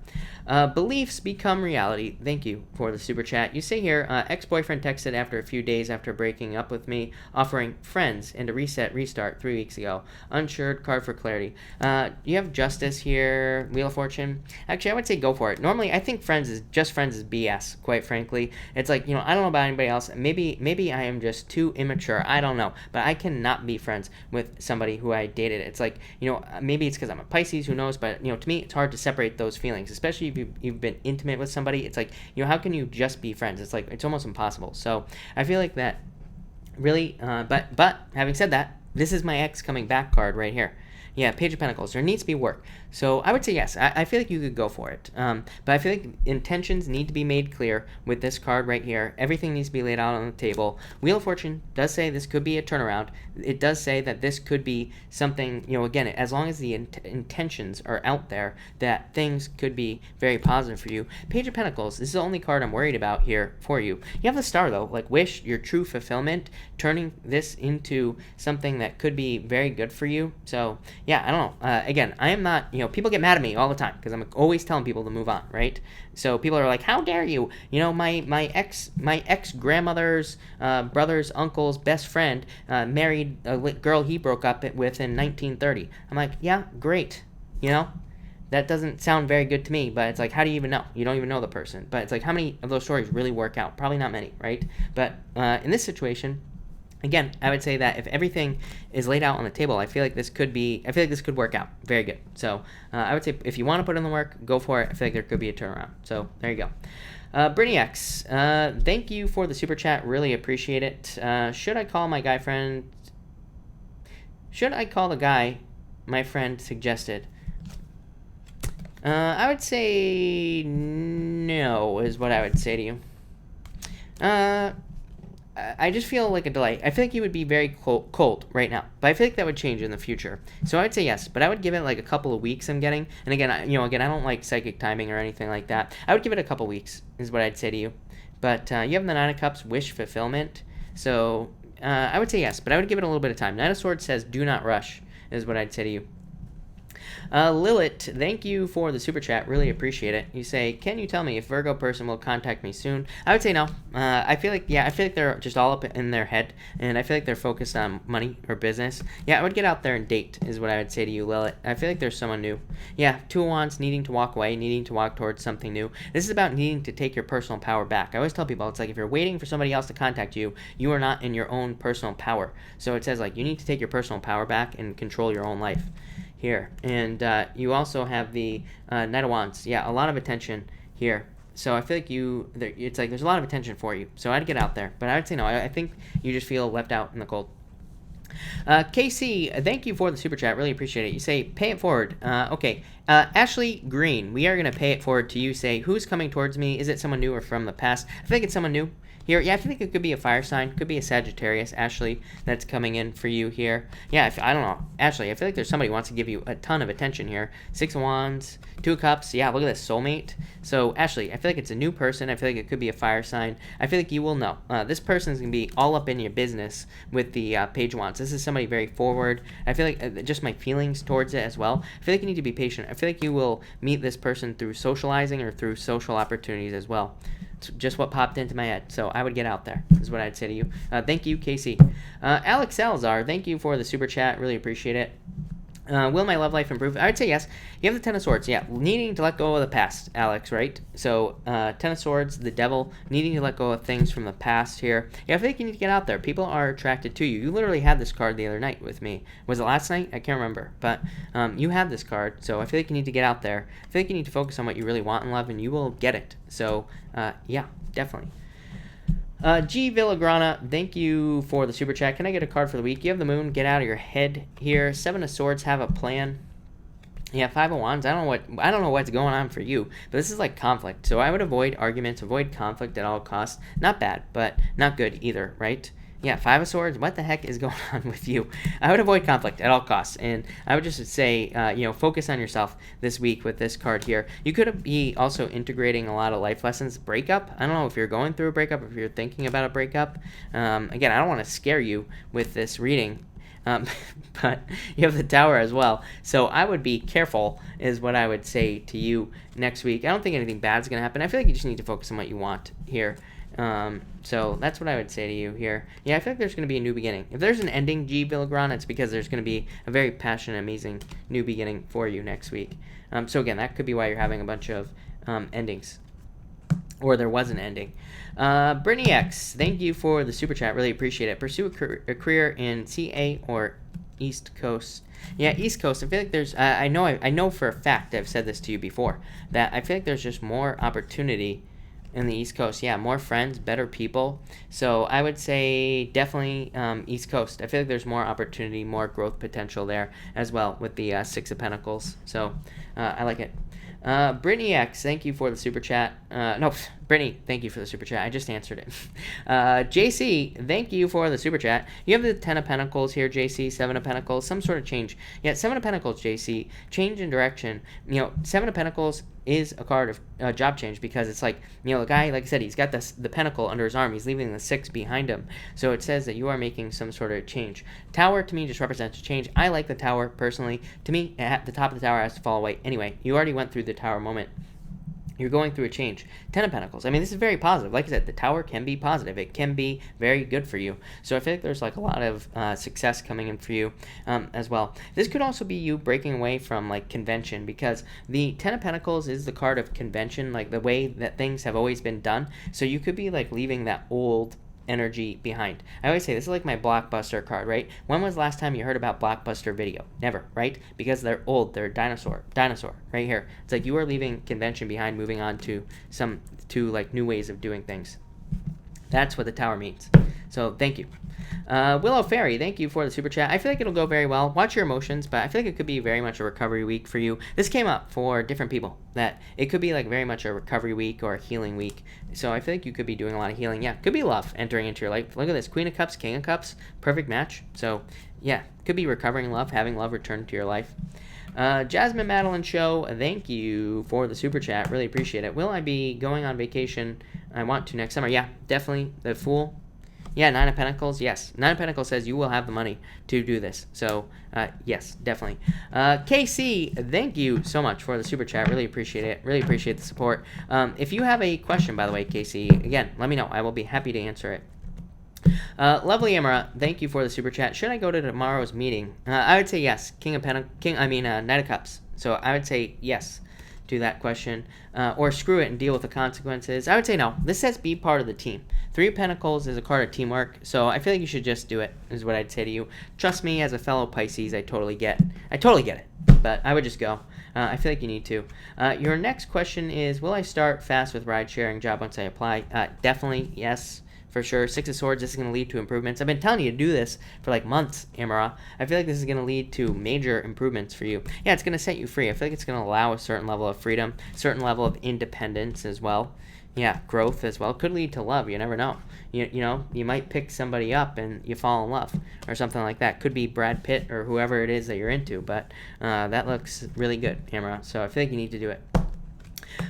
Beliefs become reality. Thank you for the super chat. You say here, ex-boyfriend texted after a few days after breaking up with me, offering friends and a restart 3 weeks ago. Unsure, card for clarity. You have Justice here, Wheel of Fortune. Actually, I would say go for it. Normally, I think friends is BS, quite frankly. It's like, I don't know about anybody else. Maybe I am just too immature. I don't know. But I cannot be friends with somebody who I dated. It's like, maybe it's because I'm a Pisces, who knows? But, to me, it's hard to separate those feelings, especially if you've been intimate with somebody. It's like, how can you just be friends? It's like, it's almost impossible. So I feel like that really, but having said that, this is my ex coming back card right here. Yeah, Page of Pentacles. There needs to be work. So I would say yes. I feel like you could go for it. But I feel like intentions need to be made clear with this card right here. Everything needs to be laid out on the table. Wheel of Fortune does say this could be a turnaround. It does say that this could be something, again, as long as the intentions are out there, that things could be very positive for you. Page of Pentacles. This is the only card I'm worried about here for you. You have the Star, though. Like, wish your true fulfillment, turning this into something that could be very good for you. So yeah, I don't know. Again, I am not, people get mad at me all the time because I'm always telling people to move on, right? So people are like, how dare you? My ex grandmother's brother's uncle's best friend married a girl he broke up with in 1930. I'm like, yeah, great. That doesn't sound very good to me, but it's like, how do you even know? You don't even know the person. But it's like, how many of those stories really work out? Probably not many, right? But in this situation, again, I would say that if everything is laid out on the table, I feel like this could work out very good. So I would say if you want to put in the work, go for it. I feel like there could be a turnaround. So there you go. Brittany X, thank you for the super chat. Really appreciate it. Should I call the guy my friend suggested? I would say no, is what I would say to you. I just feel like a delay. I feel like you would be very cold right now, but I feel like that would change in the future. So I would say yes, but I would give it like a couple of weeks. I'm getting, and again, again, I don't like psychic timing or anything like that. I would give it a couple weeks, is what I'd say to you. But you have the Nine of Cups, wish fulfillment. So I would say yes, but I would give it a little bit of time. Nine of Swords says do not rush, is what I'd say to you. Lilith, thank you for the super chat. Really appreciate it. You say, can you tell me if Virgo person will contact me soon? I would say no. I feel like they're just all up in their head, and I feel like they're focused on money or business. Yeah, I would get out there and date, is what I would say to you, Lilith. I feel like there's someone new. Yeah, Two of Wands, needing to walk away, needing to walk towards something new. This is about needing to take your personal power back. I always tell people, it's like if you're waiting for somebody else to contact you, you are not in your own personal power. So it says like you need to take your personal power back and control your own life here. And you also have the Knight of Wands. Yeah, a lot of attention here. So I feel like it's like there's a lot of attention for you. So I'd get out there. But I would say no. I think you just feel left out in the cold. KC, thank you for the super chat. Really appreciate it. You say, pay it forward. Okay. Ashley Green, we are going to pay it forward to you. Say, who's coming towards me? Is it someone new or from the past? I think it's someone new. Here, yeah, I think it could be a fire sign. Could be a Sagittarius, Ashley, that's coming in for you here. Yeah, I don't know. Ashley, I feel like there's somebody who wants to give you a ton of attention here. Six of Wands, Two of Cups. Yeah, look at this, soulmate. So, Ashley, I feel like it's a new person. I feel like it could be a fire sign. I feel like you will know. This person's going to be all up in your business with the Page of Wands. This is somebody very forward. I feel like just my feelings towards it as well. I feel like you need to be patient. I feel like you will meet this person through socializing or through social opportunities as well. Just what popped into my head. So I would get out there, is what I'd say to you. Thank you, Casey. Alex Salazar, thank you for the super chat. Really appreciate it. Will my love life improve? I would say yes. You have the Ten of Swords. Yeah, needing to let go of the past, Alex, right? So, Ten of Swords, the Devil, needing to let go of things from the past here. Yeah, I feel like you need to get out there. People are attracted to you. You literally had this card the other night with me. Was it last night? I can't remember. But you had this card, so I feel like you need to get out there. I feel like you need to focus on what you really want in love, and you will get it. So, yeah, definitely. G. Villagrana, thank you for the super chat. Can I get a card for the week? You have the Moon. Get out of your head here. Seven of Swords. Have a plan. Yeah, Five of Wands. I don't know what's going on for you, but this is like conflict. So I would avoid arguments, avoid conflict at all costs. Not bad, but not good either, right? Yeah, Five of Swords. What the heck is going on with you? I would avoid conflict at all costs, and I would just say, focus on yourself this week with this card here. You could be also integrating a lot of life lessons. Breakup. I don't know if you're going through a breakup, if you're thinking about a breakup. Again, I don't want to scare you with this reading. But you have the Tower as well. So I would be careful, is what I would say to you next week. I don't think anything bad is going to happen. I feel like you just need to focus on what you want here. So that's what I would say to you here. Yeah, I feel like there's going to be a new beginning. If there's an ending, G. Villagrana, it's because there's going to be a very passionate, amazing new beginning for you next week. So again, that could be why you're having a bunch of endings. Or there was an ending. Brittany X, thank you for the super chat. Really appreciate it. Pursue a career in CA or East Coast. Yeah, East Coast. I feel like there's. I know for a fact, I've said this to you before, that I feel like there's just more opportunity in the East Coast. Yeah, more friends, better people. So I would say definitely East Coast. I feel like there's more opportunity, more growth potential there as well with the Six of Pentacles. So I like it. Brittany X, thank you for the super chat. Brittany, thank you for the super chat. I just answered it. JC, thank you for the super chat. You have the 10 of Pentacles here, JC, 7 of Pentacles, some sort of change. Yeah, 7 of Pentacles, JC, change in direction. 7 of Pentacles is a card of job change because it's like, the guy, like I said, he's got the pentacle under his arm. He's leaving the 6 behind him. So it says that you are making some sort of change. Tower, to me, just represents change. I like the Tower, personally. To me, at the top of the Tower has to fall away. Anyway, you already went through the Tower moment. You're going through a change. 10 of Pentacles. I mean, this is very positive. Like I said, the Tower can be positive. It can be very good for you. So I feel like there's like a lot of success coming in for you as well. This could also be you breaking away from like convention, because the 10 of Pentacles is the card of convention, like the way that things have always been done. So you could be like leaving that old energy behind. I always say this is like my Blockbuster card, right? When was the last time you heard about Blockbuster Video? Never, right? Because they're old. They're dinosaur right here. It's like you are leaving convention behind, moving on to like new ways of doing things. That's what the Tower means. So thank you. Willow Fairy, thank you for the super chat. I feel like it'll go very well. Watch your emotions, but I feel like it could be very much a recovery week for you. This came up for different people, that it could be like very much a recovery week or a healing week. So I feel like you could be doing a lot of healing. Yeah, could be love entering into your life. Look at this, Queen of Cups, King of Cups, perfect match. So yeah, could be recovering love, having love return to your life. Jasmine Madeline Show, thank you for the super chat. Really appreciate it. Will I be going on vacation? I want to next summer. Yeah, definitely. The Fool. Yeah, Nine of Pentacles. Yes. Nine of Pentacles says you will have the money to do this. So, yes, definitely. KC, thank you so much for the super chat. Really appreciate it. Really appreciate the support. If you have a question, by the way, KC, again, let me know. I will be happy to answer it. Lovely Emma, thank you for the super chat. Should I go to tomorrow's meeting? I would say yes. Knight of Cups. So I would say yes to that question. Or screw it and deal with the consequences. I would say no. This says be part of the team. Three of Pentacles is a card of teamwork, so I feel like you should just do it, is what I'd say to you. Trust me, as a fellow Pisces, I totally get it. But I would just go. I feel like you need to. Your next question is, will I start fast with ride-sharing job once I apply? Definitely, yes. For sure. Six of Swords, this is going to lead to improvements. I've been telling you to do this for like months, Amara. I feel like this is going to lead to major improvements for you. Yeah, it's going to set you free. I feel like it's going to allow a certain level of freedom, certain level of independence as well. Yeah, growth as well. Could lead to love. You never know. You know, you might pick somebody up and you fall in love or something like that. Could be Brad Pitt or whoever it is that you're into, but that looks really good, Amara. So I feel like you need to do it.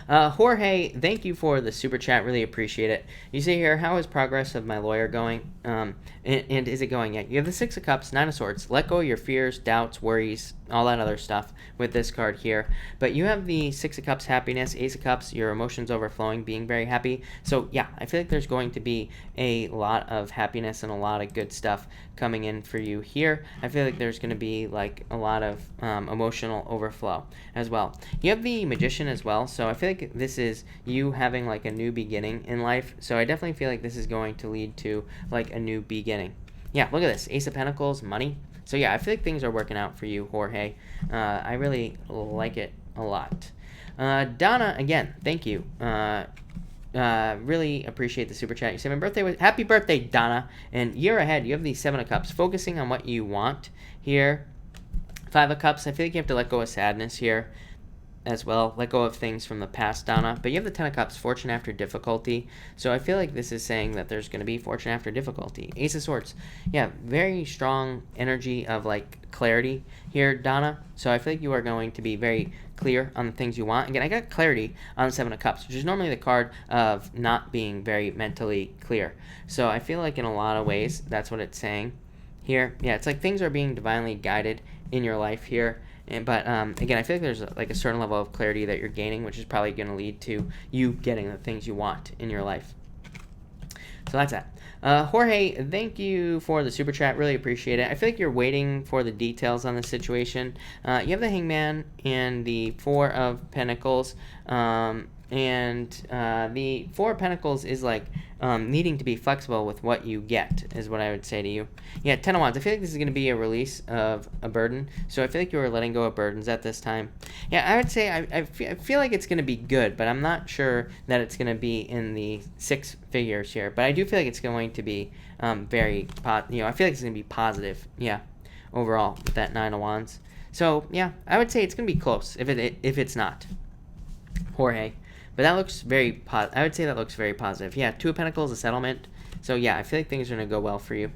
Jorge, thank you for the super chat. Really appreciate it. You say here, how is progress of my lawyer going? And is it going yet? You have the Six of Cups, Nine of Swords. Let go of your fears, doubts, worries, all that other stuff with this card here. But you have the Six of Cups, happiness, Ace of Cups, your emotions overflowing, being very happy. So yeah, I feel like there's going to be a lot of happiness and a lot of good stuff coming in for you here. I feel like there's going to be like a lot of emotional overflow as well. You have the Magician as well, so I feel like this is you having like a new beginning in life. So I definitely feel like this is going to lead to like a new beginning. Yeah, look at this, Ace of Pentacles, money. So yeah, I feel like things are working out for you, Jorge. I really like it a lot. Donna, again, thank you. Really appreciate the super chat. You said my birthday was happy birthday, Donna. And year ahead, you have the Seven of Cups, focusing on what you want here. Five of Cups, I feel like you have to let go of sadness here as well. Let go of things from the past, Donna. But you have the Ten of Cups, fortune after difficulty. So I feel like this is saying that there's going to be fortune after difficulty. Ace of Swords. Yeah, very strong energy of like clarity here, Donna. So I feel like you are going to be very clear on the things you want. Again, I got clarity on the Seven of Cups, which is normally the card of not being very mentally clear. So I feel like in a lot of ways, that's what it's saying here. Yeah, it's like things are being divinely guided in your life here. But again, I feel like there's like a certain level of clarity that you're gaining, which is probably going to lead to you getting the things you want in your life. So that's that. Jorge, thank you for the super chat. Really appreciate it. I feel like you're waiting for the details on the situation. You have the Hangman and the Four of Pentacles. And the Four of Pentacles is like needing to be flexible with what you get, is what I would say to you. Yeah, Ten of Wands. I feel like this is going to be a release of a burden. So I feel like you are letting go of burdens at this time. Yeah, I would say I feel like it's going to be good, but I'm not sure that it's going to be in the six figures here. But I do feel like it's going to be I feel like it's going to be positive, yeah, overall with that Nine of Wands. So yeah, I would say it's going to be close if it's not. Jorge. But that looks very I would say that looks very positive. Yeah, Two of Pentacles, a settlement. So yeah, I feel like things are going to go well for you.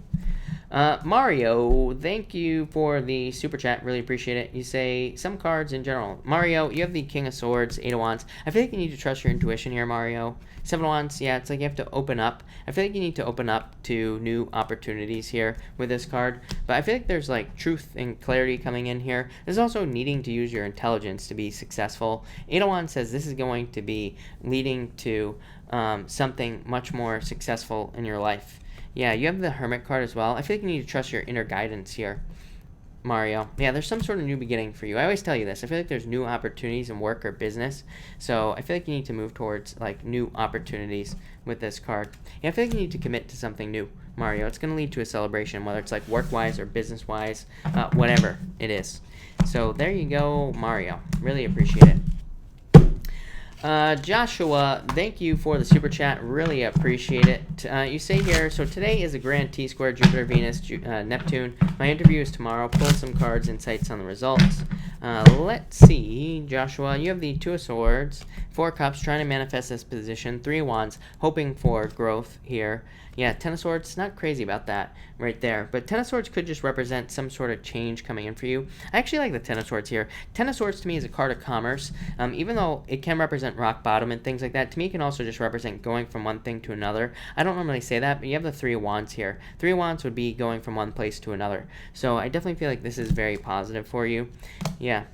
Mario, thank you for the super chat. Really appreciate it. You say some cards in general. Mario, you have the King of Swords, Eight of Wands. I feel like you need to trust your intuition here, Mario. Seven of Wands, yeah, it's like you have to open up. I feel like you need to open up to new opportunities here with this card. But I feel like there's like truth and clarity coming in here. There's also needing to use your intelligence to be successful. Eight of Wands says this is going to be leading to something much more successful in your life. Yeah, you have the Hermit card as well. I feel like you need to trust your inner guidance here, Mario. Yeah, there's some sort of new beginning for you. I always tell you this. I feel like there's new opportunities in work or business. So I feel like you need to move towards like new opportunities with this card. Yeah, I feel like you need to commit to something new, Mario. It's going to lead to a celebration, whether it's like work-wise or business-wise, whatever it is. So there you go, Mario. Really appreciate it. Joshua, thank you for the super chat. Really appreciate it. You say here, so today is a grand T-square, Jupiter, Venus, Neptune. My interview is tomorrow. Pull some cards, insights on the results. Let's see, Joshua, you have the Two of Swords, Four Cups, trying to manifest this position, Three of Wands, hoping for growth here. Yeah, Ten of Swords, not crazy about that right there. But Ten of Swords could just represent some sort of change coming in for you. I actually like the Ten of Swords here. Ten of Swords to me is a card of commerce. Even though it can represent rock bottom and things like that, to me it can also just represent going from one thing to another. I don't normally say that, but you have the Three of Wands here. Three of Wands would be going from one place to another. So I definitely feel like this is very positive for you. Yeah.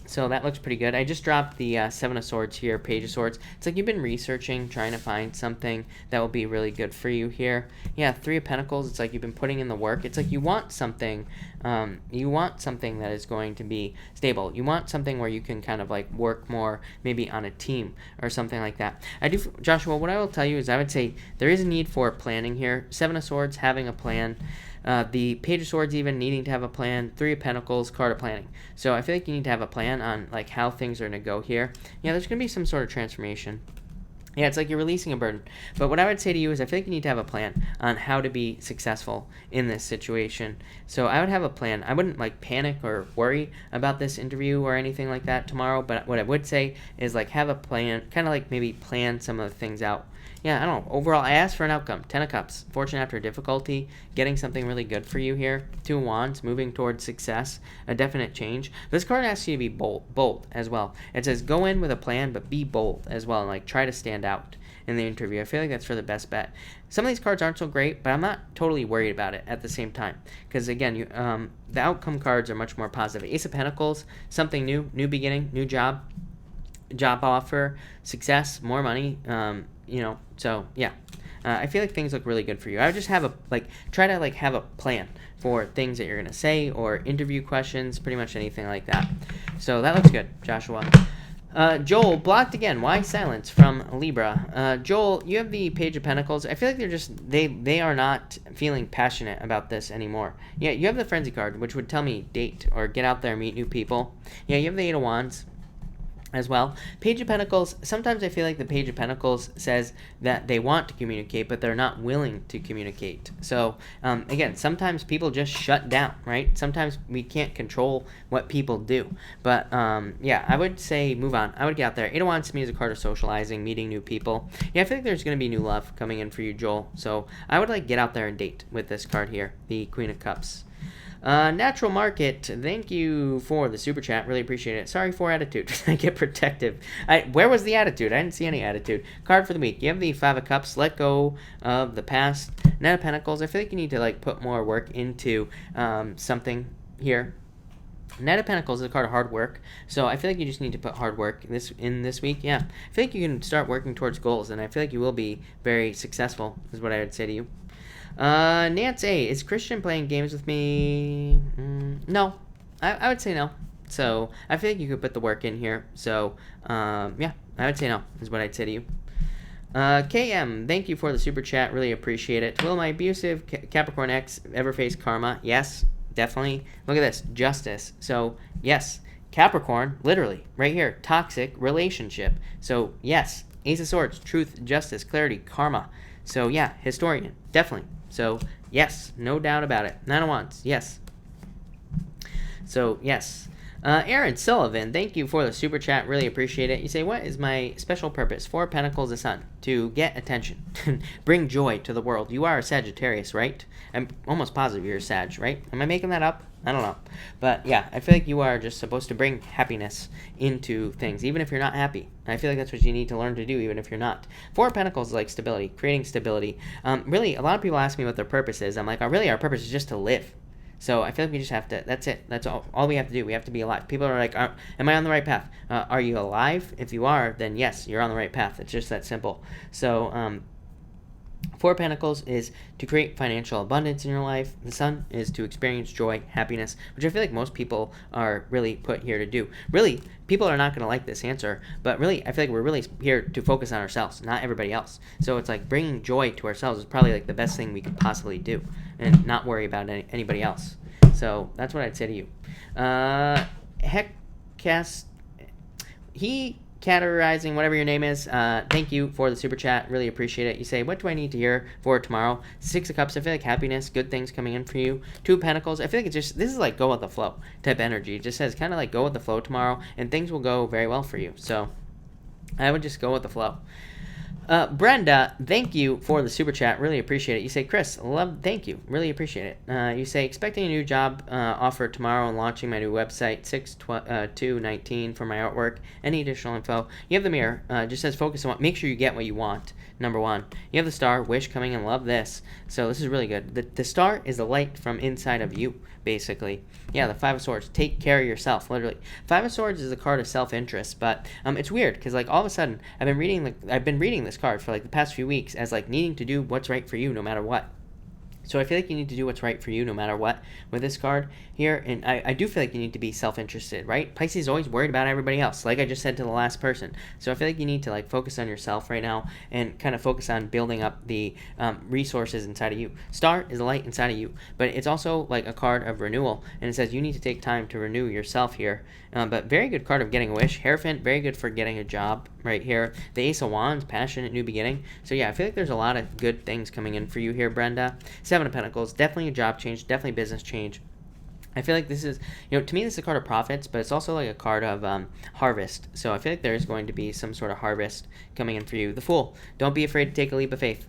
So that looks pretty good. I just dropped the Seven of Swords here, Page of Swords. It's like you've been researching, trying to find something that will be really good for you here. Yeah, Three of Pentacles, it's like you've been putting in the work. It's like you want something that is going to be stable. You want something where you can kind of like work more maybe on a team or something like that. Joshua, what I will tell you is I would say there is a need for planning here. Seven of Swords, having a plan. The Page of Swords even needing to have a plan. Three of Pentacles, card of planning. So I feel like you need to have a plan on like how things are going to go here. Yeah, there's going to be some sort of transformation. Yeah, it's like you're releasing a burden. But what I would say to you is I feel like you need to have a plan on how to be successful in this situation. So I would have a plan. I wouldn't like panic or worry about this interview or anything like that tomorrow. But what I would say is like have a plan, kind of like maybe plan some of the things out. Yeah, I don't know. Overall, I asked for an outcome. Ten of Cups. Fortune after difficulty. Getting something really good for you here. Two of Wands. Moving towards success. A definite change. This card asks you to be bold as well. It says go in with a plan, but be bold as well. And like try to stand out in the interview. I feel like that's for the best bet. Some of these cards aren't so great, but I'm not totally worried about it at the same time. Because again, the outcome cards are much more positive. Ace of Pentacles. Something new. New beginning. New job. Job offer. Success. More money. So yeah, I feel like things look really good for you. I would just have try to have a plan for things that you're gonna say or interview questions, pretty much anything like that. So that looks good, Joshua. Joel, blocked again. Why silence from Libra? Joel, you have the Page of Pentacles. I feel like they are not feeling passionate about this anymore. Yeah, you have the Frenzy card, which would tell me date or get out there, meet new people. Yeah, you have the Eight of Wands as well. Page of Pentacles, sometimes I feel like the Page of Pentacles says that they want to communicate, but they're not willing to communicate. So, again, sometimes people just shut down, right? Sometimes we can't control what people do. But, yeah, I would say move on. I would get out there. Eight of Wands to me is a card of socializing, meeting new people. Yeah, I feel like there's going to be new love coming in for you, Joel. So, I would, get out there and date with this card here, the Queen of Cups. Natural Market, thank you for the super chat. Really appreciate it. Sorry for attitude. I get protective. Where was the attitude? I didn't see any attitude. Card for the week. You have the Five of Cups. Let go of the past. Knight of Pentacles. I feel like you need to put more work into something here. Knight of Pentacles is a card of hard work, so I feel like you just need to put hard work in this week. Yeah, I feel like you can start working towards goals, and I feel like you will be very successful, is what I would say to you. Nance A, is Christian playing games with me? No, I would say no. So I feel like you could put the work in here. So yeah, I would say no, is what I'd say to you. KM, thank you for the super chat. Really appreciate it. Will my abusive Capricorn ex ever face karma? Yes, definitely. Look at this, justice. So yes, Capricorn, literally, right here, toxic relationship. So yes, Ace of Swords, truth, justice, clarity, karma. So yeah, historian, definitely. So yes, no doubt about it. Nine of Wands, yes. So yes. Aaron Sullivan, thank you for the super chat. Really appreciate it. You say, what is my special purpose? Four of Pentacles, the Sun. To get attention. Bring joy to the world. You are a Sagittarius, right? I'm almost positive you're a Sag, right? Am I making that up? I don't know. But yeah, I feel like you are just supposed to bring happiness into things, even if you're not happy. I feel like that's what you need to learn to do, even if you're not. Four of Pentacles is like stability, creating stability. Really, a lot of people ask me what their purpose is. I'm like, oh, really, our purpose is just to live. So I feel like we just have to, that's it. That's all we have to do. We have to be alive. People are like, am I on the right path? Are you alive? If you are, then yes, you're on the right path. It's just that simple. So Four of Pentacles is to create financial abundance in your life. The Sun is to experience joy, happiness, which I feel like most people are really put here to do. Really, people are not going to like this answer, but really, I feel like we're really here to focus on ourselves, not everybody else. So it's like bringing joy to ourselves is probably like the best thing we could possibly do and not worry about anybody else. So that's what I'd say to you. Heckcast, he Categorizing, whatever your name is, thank you for the super chat. Really appreciate it. You say, what do I need to hear for tomorrow? 6 of Cups, I feel like happiness, good things coming in for you. 2 of Pentacles, I feel like it's just, this is like go with the flow type energy. It just says kind of like go with the flow tomorrow, and things will go very well for you. So I would just go with the flow. Brenda, thank you for the super chat. Really appreciate it. You say, Chris, thank you. Really appreciate it. You say, expecting a new job offer tomorrow and launching my new website, 6/2/19 for my artwork. Any additional info? You have the mirror. Just says, focus on make sure you get what you want. Number 1. You have the star, wish coming in, love this. So this is really good. The star is the light from inside of you, basically. Yeah, the 5 of Swords. Take care of yourself, literally. 5 of Swords is a card of self-interest, but it's weird because like all of a sudden I've been reading this card for like the past few weeks as like needing to do what's right for you no matter what. So I feel like you need to do what's right for you no matter what with this card here. And I do feel like you need to be self-interested, right? Pisces is always worried about everybody else, like I just said to the last person. So I feel like you need to like focus on yourself right now and kind of focus on building up the resources inside of you. Star is a light inside of you, but it's also like a card of renewal. And it says you need to take time to renew yourself here. But very good card of getting a wish. Hierophant, very good for getting a job right here. The Ace of Wands, passionate new beginning. So yeah, I feel like there's a lot of good things coming in for you here, Brenda. 7 of Pentacles, definitely a job change, definitely business change. I feel like this is, to me this is a card of profits, but it's also like a card of harvest. So I feel like there's going to be some sort of harvest coming in for you. The Fool, don't be afraid to take a leap of faith,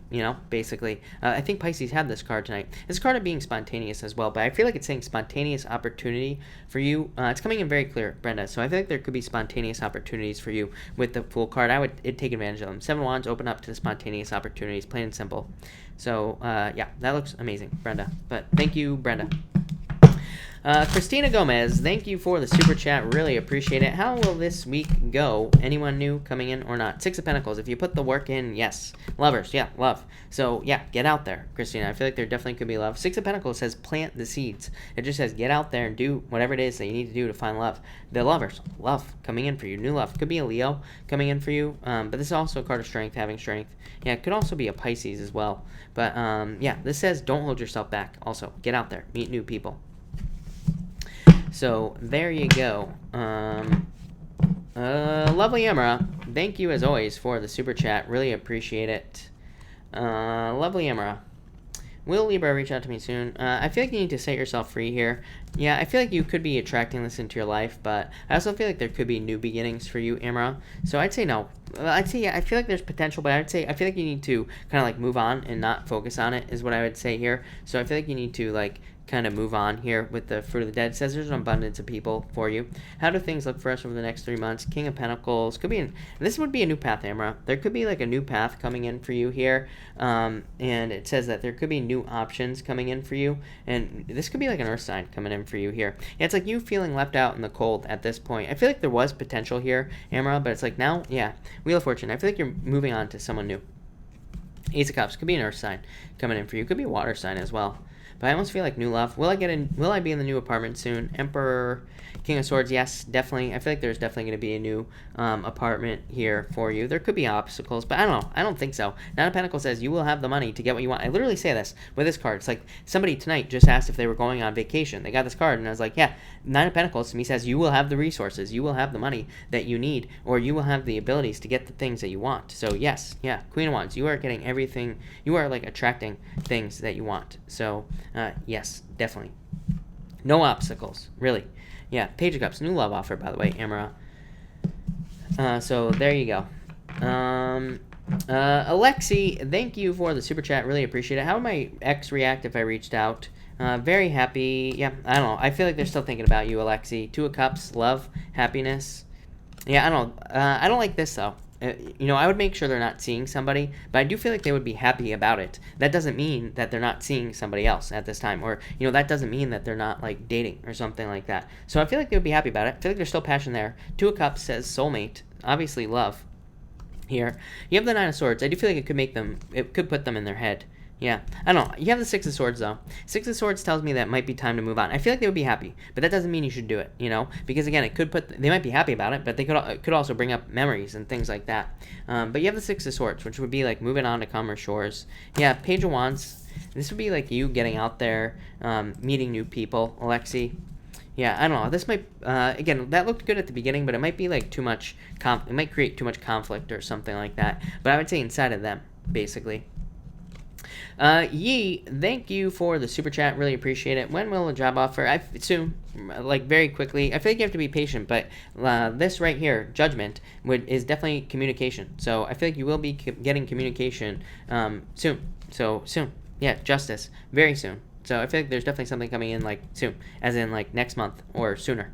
basically. I think Pisces had this card tonight. It's a card of being spontaneous as well, but I feel like it's saying spontaneous opportunity for you. It's coming in very clear, Brenda. So I feel like there could be spontaneous opportunities for you with the Fool card. I would take advantage of them. 7 Wands, open up to the spontaneous opportunities, plain and simple. So yeah, that looks amazing, Brenda. But thank you, Brenda. Christina Gomez, thank you for the super chat. Really appreciate it. How will this week go? Anyone new coming in or not? 6 of Pentacles. If you put the work in, yes. Lovers, yeah, love. So, yeah, get out there, Christina. I feel like there definitely could be love. 6 of Pentacles says plant the seeds. It just says get out there and do whatever it is that you need to do to find love. The lovers, love coming in for you. New love. Could be a Leo coming in for you. But this is also a card of strength, having strength. Yeah, it could also be a Pisces as well. But, yeah, this says don't hold yourself back. Also, get out there. Meet new people. So there you go. Lovely Emra, thank you as always for the super chat. Really appreciate it. Lovely Emra. Will Libra reach out to me soon? I feel like you need to set yourself free here. Yeah, I feel like you could be attracting this into your life, but I also feel like there could be new beginnings for you, Emra. So I'd say no. I'd say yeah, I feel like there's potential, but I feel like you need to kind of like move on and not focus on it is what I would say here. So I feel like you need to like kind of move on here with the Fruit of the Dead. It says there's an abundance of people for you. How do things look for us over the next 3 months? King of Pentacles could be this would be a new path, Amra. There could be like a new path coming in for you here, and it says that there could be new options coming in for you, and this could be like an earth sign coming in for you here. Yeah, it's like you feeling left out in the cold at this point. I feel like there was potential here, Amra, but it's like now, yeah, Wheel of Fortune. I feel like you're moving on to someone new. Ace of Cups could be an earth sign coming in for you. Could be a water sign as well. But I almost feel like new love. Will I be in the new apartment soon? Emperor, King of Swords, yes, definitely. I feel like there's definitely going to be a new apartment here for you. There could be obstacles, but I don't know. I don't think so. Nine of Pentacles says you will have the money to get what you want. I literally say this with this card. It's like somebody tonight just asked if they were going on vacation. They got this card, and I was like, yeah, Nine of Pentacles to me says you will have the resources. You will have the money that you need, or you will have the abilities to get the things that you want. So yes, yeah, Queen of Wands, you are getting everything. You are like attracting things that you want. So yes, definitely. No obstacles, really. Yeah, Page of Cups, new love offer, by the way, Amara. So there you go. Alexi, thank you for the super chat. Really appreciate it. How would my ex react if I reached out? Very happy. Yeah, I don't know. I feel like they're still thinking about you, Alexi. Two of Cups, love, happiness. Yeah, I don't like this, though. I would make sure they're not seeing somebody, but I do feel like they would be happy about it. That doesn't mean that they're not seeing somebody else at this time, or, that doesn't mean that they're not, like, dating or something like that. So I feel like they would be happy about it. I feel like there's still passion there. Two of Cups says soulmate, obviously love here. You have the Nine of Swords. I do feel like it could put them in their head. Yeah, I don't know. You have the Six of Swords, though. Six of Swords tells me that it might be time to move on. I feel like they would be happy, but that doesn't mean you should do it, Because, again, they might be happy about it, but it could also bring up memories and things like that. But you have the Six of Swords, which would be, like, moving on to calmer shores. Yeah, Page of Wands. This would be, like, you getting out there, meeting new people, Alexi. Yeah, I don't know. This might, again, that looked good at the beginning, but it might be like too much, it might create too much conflict or something like that. But I would say inside of them, basically. Yi, thank you for the super chat. Really appreciate it. When will a job offer? Soon, like very quickly. I feel like you have to be patient, but this right here, judgment, is definitely communication. So I feel like you will be getting communication soon. So soon. Yeah, justice. Very soon. So I feel like there's definitely something coming in like soon, as in like next month or sooner.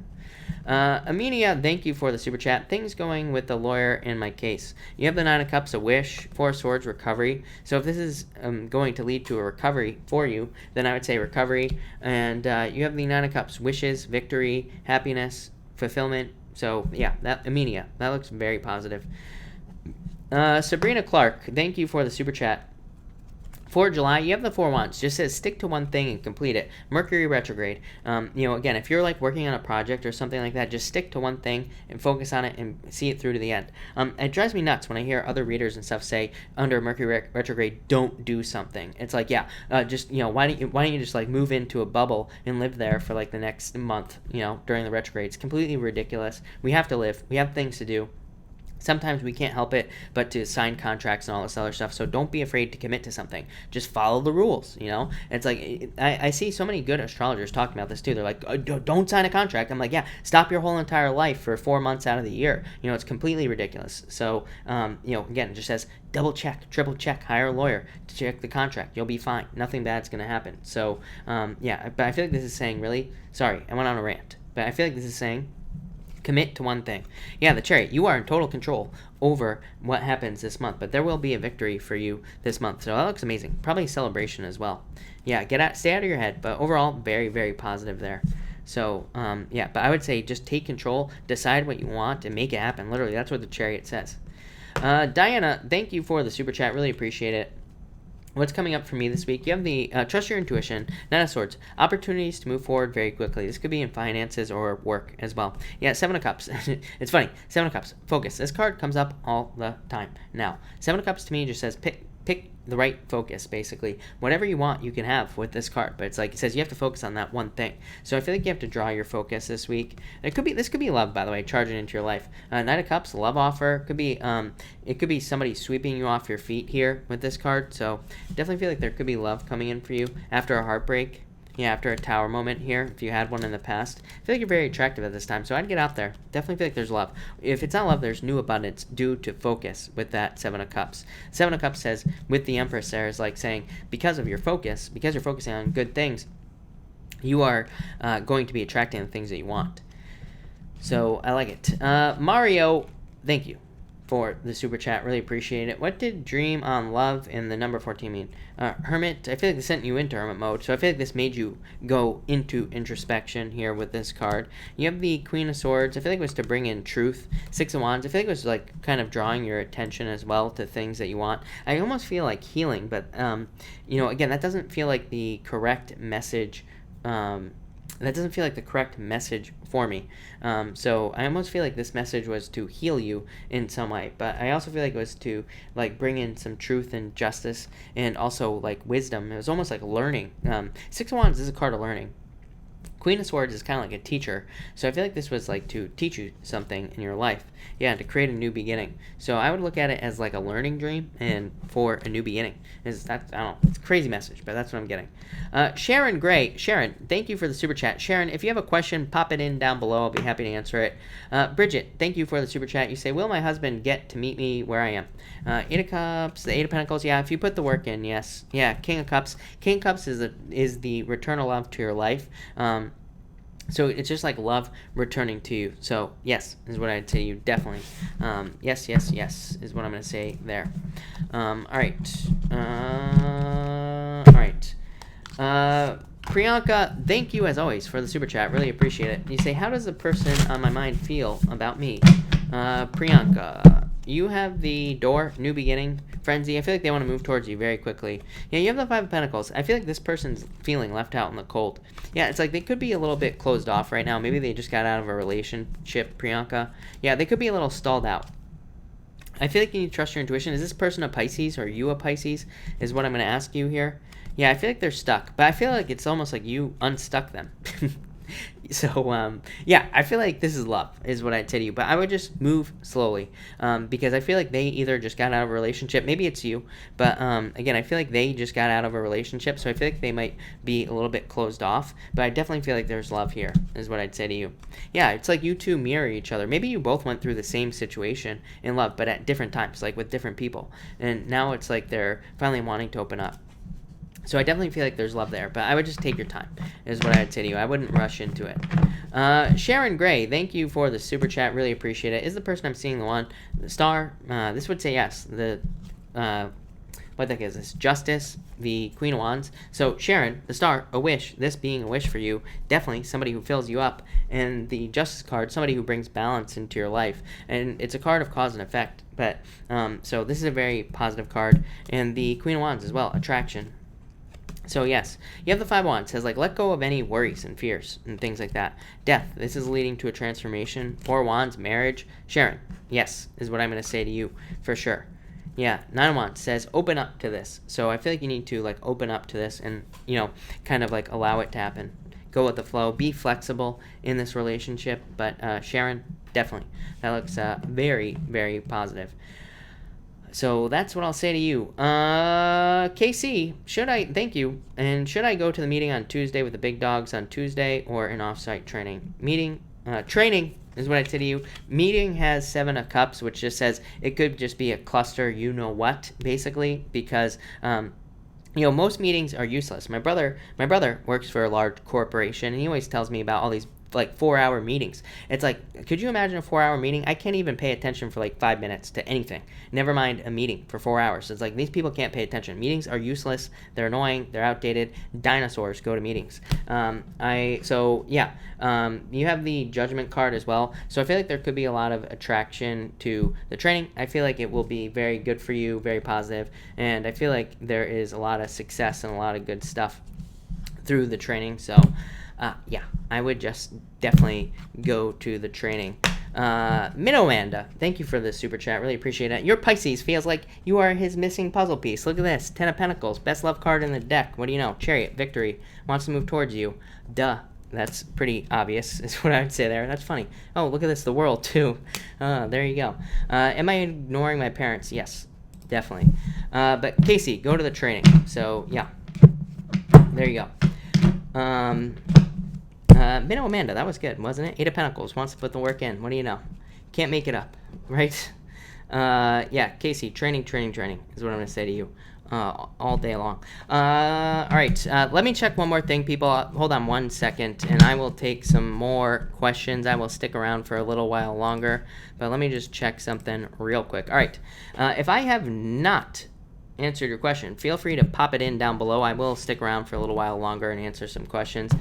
Amelia, thank you for the super chat. Things going with the lawyer in my case. You have the Nine of Cups, a wish, Four of Swords, recovery. So if this is going to lead to a recovery for you, then I would say recovery. And you have the Nine of Cups, wishes, victory, happiness, fulfillment. So yeah, that Amelia, that looks very positive. Sabrina Clark, thank you for the super chat. For July, you have the Four Wands. Just says stick to one thing and complete it. Mercury retrograde. Again, if you're like working on a project or something like that, just stick to one thing and focus on it and see it through to the end. It drives me nuts when I hear other readers and stuff say under Mercury retrograde, don't do something. It's like, yeah, just why don't you just like move into a bubble and live there for like the next month, during the retrograde. It's completely ridiculous. We have to live. We have things to do. Sometimes we can't help it but to sign contracts and all this other stuff, so don't be afraid to commit to something. Just follow the rules, It's like, I see so many good astrologers talking about this too. They're like, don't sign a contract. I'm like, yeah, stop your whole entire life for 4 months out of the year. It's completely ridiculous. So, again, it just says double check, triple check, hire a lawyer to check the contract. You'll be fine. Nothing bad's going to happen. So, but I feel like this is saying, really, sorry, I went on a rant, but I feel like this is saying, commit to one thing. Yeah, the Chariot, you are in total control over what happens this month, but there will be a victory for you this month. So that looks amazing. Probably a celebration as well. Yeah, stay out of your head, but overall, very, very positive there. So, but I would say just take control, decide what you want, and make it happen. Literally, that's what the Chariot says. Diana, thank you for the super chat. Really appreciate it. What's coming up for me this week? You have the trust your intuition, Nine of Swords, opportunities to move forward very quickly. This could be in finances or work as well. Yeah, Seven of Cups. It's funny. Seven of Cups. Focus. This card comes up all the time. Now, Seven of Cups to me just says pick the right focus, basically. Whatever you want, you can have with this card, but it's like it says you have to focus on that one thing. So I feel like you have to draw your focus this week. This could be love, by the way, charging into your life. Knight of Cups, love offer. It could be somebody sweeping you off your feet here with this card. So definitely feel like there could be love coming in for you after a heartbreak. Yeah, after a tower moment here, if you had one in the past. I feel like you're very attractive at this time, so I'd get out there. Definitely feel like there's love. If it's not love, there's new abundance due to focus with that Seven of Cups. Seven of Cups says, with the Empress there, is like saying, because of your focus, because you're focusing on good things, you are going to be attracting the things that you want. So I like it. Mario, thank you for the super chat. Really appreciate it. What did dream on love in the number 14 mean? Hermit, I feel like this sent you into hermit mode, so I feel like this made you go into introspection here with this card. You have the Queen of Swords. I feel like it was to bring in truth. Six of Wands, I feel like it was like kind of drawing your attention as well to things that you want. I almost feel like healing, but again, that doesn't feel like the correct message. That doesn't feel like the correct message for me. So I almost feel like this message was to heal you in some way, but I also feel like it was to like bring in some truth and justice and also like wisdom. It was almost like learning. Six of Wands is a card of learning. Queen of Swords is kind of like a teacher, so I feel like this was like to teach you something in your life, to create a new beginning. So I would look at it as like a learning dream and for a new beginning. I don't know, it's a crazy message, but that's what I'm getting. Sharon Gray, thank you for the super chat. Sharon, if you have a question, pop it in down below. I'll be happy to answer it. Bridget, thank you for the super chat. You say, will my husband get to meet me where I am? Eight of Cups, the Eight of Pentacles. Yeah, if you put the work in, yes. Yeah, King of Cups. King of Cups is the return of love to your life. So it's just like love returning to you. So yes, is what I'd say to you, definitely. Yes is what I'm going to say there. All right. Priyanka, thank you as always for the super chat. Really appreciate it. You say, how does the person on my mind feel about me? Priyanka, you have the door, new beginning, frenzy. I feel like they want to move towards you very quickly. Yeah, you have the Five of Pentacles. I feel like this person's feeling left out in the cold. Yeah, it's like they could be a little bit closed off right now. Maybe they just got out of a relationship, Priyanka. Yeah, they could be a little stalled out. I feel like you need to trust your intuition. Is this person a Pisces or are you a Pisces is what I'm going to ask you here. Yeah, I feel like they're stuck, but I feel like it's almost like you unstuck them. So, yeah, I feel like this is love, is what I'd say to you. But I would just move slowly, because I feel like they either just got out of a relationship. Maybe it's you. But, again, I feel like they just got out of a relationship. So I feel like they might be a little bit closed off. But I definitely feel like there's love here, is what I'd say to you. Yeah, it's like you two mirror each other. Maybe you both went through the same situation in love, but at different times, like with different people. And now it's like they're finally wanting to open up. So I definitely feel like there's love there, but I would just take your time, is what I would say to you. I wouldn't rush into it. Sharon Gray, thank you for the super chat. Really appreciate it. Is the person I'm seeing the one? The star? This would say yes. The what the heck is this? Justice, the Queen of Wands. So Sharon, the star, a wish. This being a wish for you, definitely somebody who fills you up. And the Justice card, somebody who brings balance into your life. And it's a card of cause and effect. But so this is a very positive card. And the Queen of Wands as well, attraction. So yes, you have the Five of Wands. It says, like, let go of any worries and fears and things like that. Death, this is leading to a transformation. Four of Wands, marriage. Sharon, yes, is what I'm going to say to you for sure. Yeah, Nine of Wands says, open up to this. So I feel like you need to, like, open up to this and, kind of, like, allow it to happen. Go with the flow. Be flexible in this relationship. But Sharon, definitely. That looks very, very positive. So that's what I'll say to you. KC, thank you, and should I go to the meeting on Tuesday with the big dogs on Tuesday or an off-site training? Training is what I'd say to you. Meeting has Seven of Cups, which just says it could just be a cluster, basically, because, most meetings are useless. My brother works for a large corporation, and he always tells me about all these, like, 4-hour meetings. It's like, could you imagine a 4-hour meeting? I can't even pay attention for like 5 minutes to anything. Never mind a meeting for 4 hours. It's like, these people can't pay attention. Meetings are useless. They're annoying. They're outdated. Dinosaurs go to meetings. You have the Judgment card as well. So I feel like there could be a lot of attraction to the training. I feel like it will be very good for you, very positive, and I feel like there is a lot of success and a lot of good stuff through the training. So I would just definitely go to the training. Minnow Amanda, thank you for the super chat. Really appreciate it. Your Pisces feels like you are his missing puzzle piece. Look at this. 10 of Pentacles. Best love card in the deck. What do you know? Chariot. Victory. Wants to move towards you. Duh. That's pretty obvious, is what I would say there. That's funny. Oh, look at this. The World, too. There you go. Am I ignoring my parents? Yes, definitely. But Casey, go to the training. So, yeah. There you go. Minnow Amanda, that was good, wasn't it? 8 of Pentacles, wants to put the work in. What do you know? Can't make it up, right? Yeah, Casey, training is what I'm going to say to you all day long. All right, let me check one more thing, people. Hold on 1 second, and I will take some more questions. I will stick around for a little while longer, but let me just check something real quick. All right, if I have not answered your question, feel free to pop it in down below. I will stick around for a little while longer and answer some questions.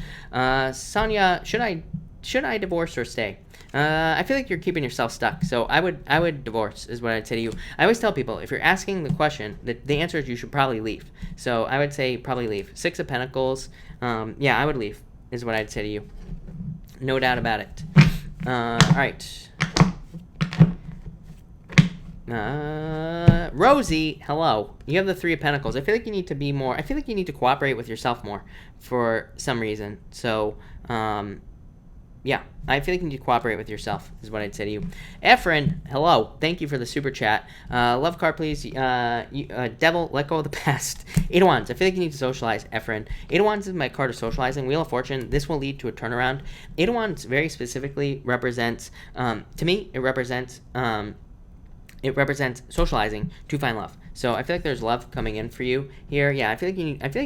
Sonia, should I divorce or stay? I feel like you're keeping yourself stuck, so I would divorce, is what I'd say to you. I always tell people, if you're asking the question, the answer is you should probably leave. So I would say probably leave. 6 of Pentacles, yeah, I would leave, is what I'd say to you. No doubt about it. All right. Rosie, hello. You have the 3 of Pentacles. I feel like you need to be more. I feel like you need to cooperate with yourself more for some reason. So, yeah, I feel like you need to cooperate with yourself, is what I'd say to you. Efren, hello. Thank you for the super chat. Love card, please. Devil, let go of the past. 8 of Wands. I feel like you need to socialize, Efren. 8 of Wands is my card of socializing. Wheel of Fortune. This will lead to a turnaround. 8 of Wands very specifically represents, to me, it represents socializing to find love. So I feel like there's love coming in for you here. Yeah, I feel like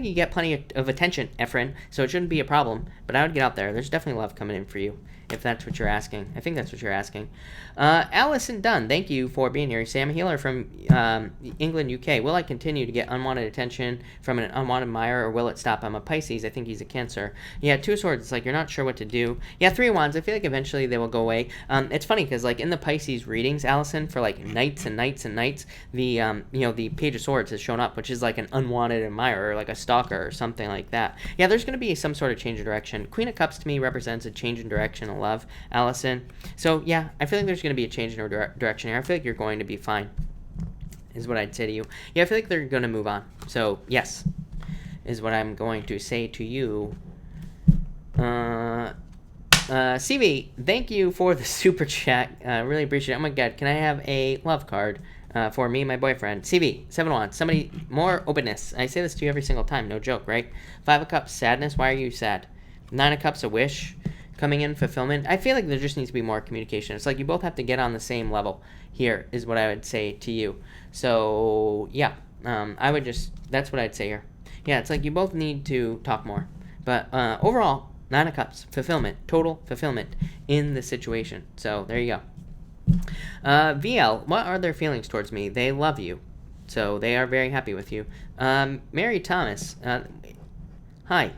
you get plenty of attention, Efren. So it shouldn't be a problem. But I would get out there. There's definitely love coming in for you, if that's what you're asking. I think that's what you're asking. Allison Dunn, thank you for being here. Sam Healer from England, UK. Will I continue to get unwanted attention from an unwanted admirer, or will it stop? I'm a Pisces. I think he's a Cancer. Yeah, 2 of Swords. It's like you're not sure what to do. Yeah, 3 of Wands. I feel like eventually they will go away. It's funny because, like, in the Pisces readings, Allison, for like nights and nights and nights, the Page of Swords has shown up, which is like an unwanted admirer, like a stalker or something like that. Yeah, there's going to be some sort of change of direction. Queen of Cups to me represents a change in direction of love, Allison. So yeah, I feel like there's going to be a change in direction here. I feel like you're going to be fine, is what I'd say to you. Yeah, I feel like they're going to move on. So yes, is what I'm going to say to you. CV, thank you for the super chat. Really appreciate it. Oh my god, can I have a love card for me and my boyfriend? CV, 7 wands. Somebody, more openness. I say this to you every single time, no joke, right? 5 of cups, sadness. Why are you sad? 9 of cups, a wish. Coming in, fulfillment. I feel like there just needs to be more communication. It's like you both have to get on the same level here, is what I would say to you. So, yeah, I would just, that's what I'd say here. Yeah, it's like you both need to talk more. But overall, 9 of cups, fulfillment, total fulfillment in the situation. So, there you go. VL, what are their feelings towards me? They love you. So, they are very happy with you. Mary Thomas, hi.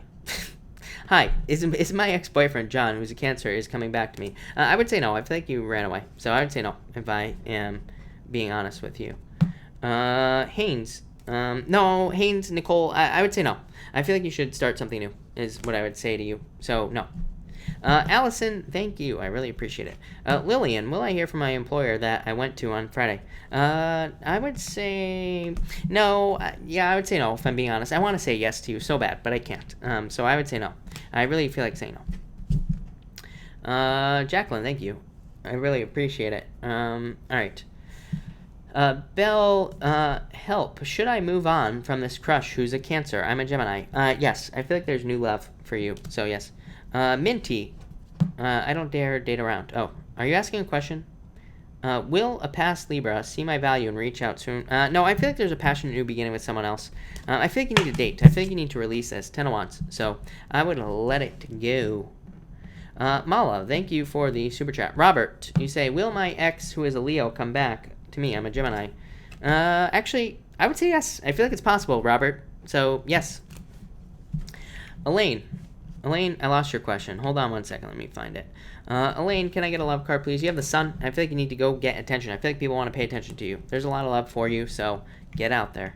Hi, is my ex-boyfriend, John, who's a Cancer, is coming back to me? I would say no. I feel like you ran away. So I would say no, if I am being honest with you. Haynes. No, Haynes, Nicole, I would say no. I feel like you should start something new, is what I would say to you. So, no. Allison, thank you. I really appreciate it. Lillian, will I hear from my employer that I went to on Friday? I would say no. Yeah, I would say no, if I'm being honest. I want to say yes to you so bad, but I can't. So I would say no. I really feel like saying no. Jacqueline, thank you. I really appreciate it. All right. Belle, help. Should I move on from this crush who's a Cancer? I'm a Gemini. Yes. I feel like there's new love for you, so yes. Minty, I don't dare date around. Oh, are you asking a question? Will a past Libra see my value and reach out soon? No, I feel like there's a passionate new beginning with someone else. I feel like you need to date. I feel like you need to release this. 10 of Wands. So I would let it go. Mala, thank you for the super chat. Robert, you say, will my ex, who is a Leo, come back to me? I'm a Gemini. Actually, I would say yes. I feel like it's possible, Robert. So, yes. Elaine, I lost your question. Hold on one second. Let me find it. Elaine, can I get a love card, please? You have the Sun. I feel like you need to go get attention. I feel like people want to pay attention to you. There's a lot of love for you, so get out there.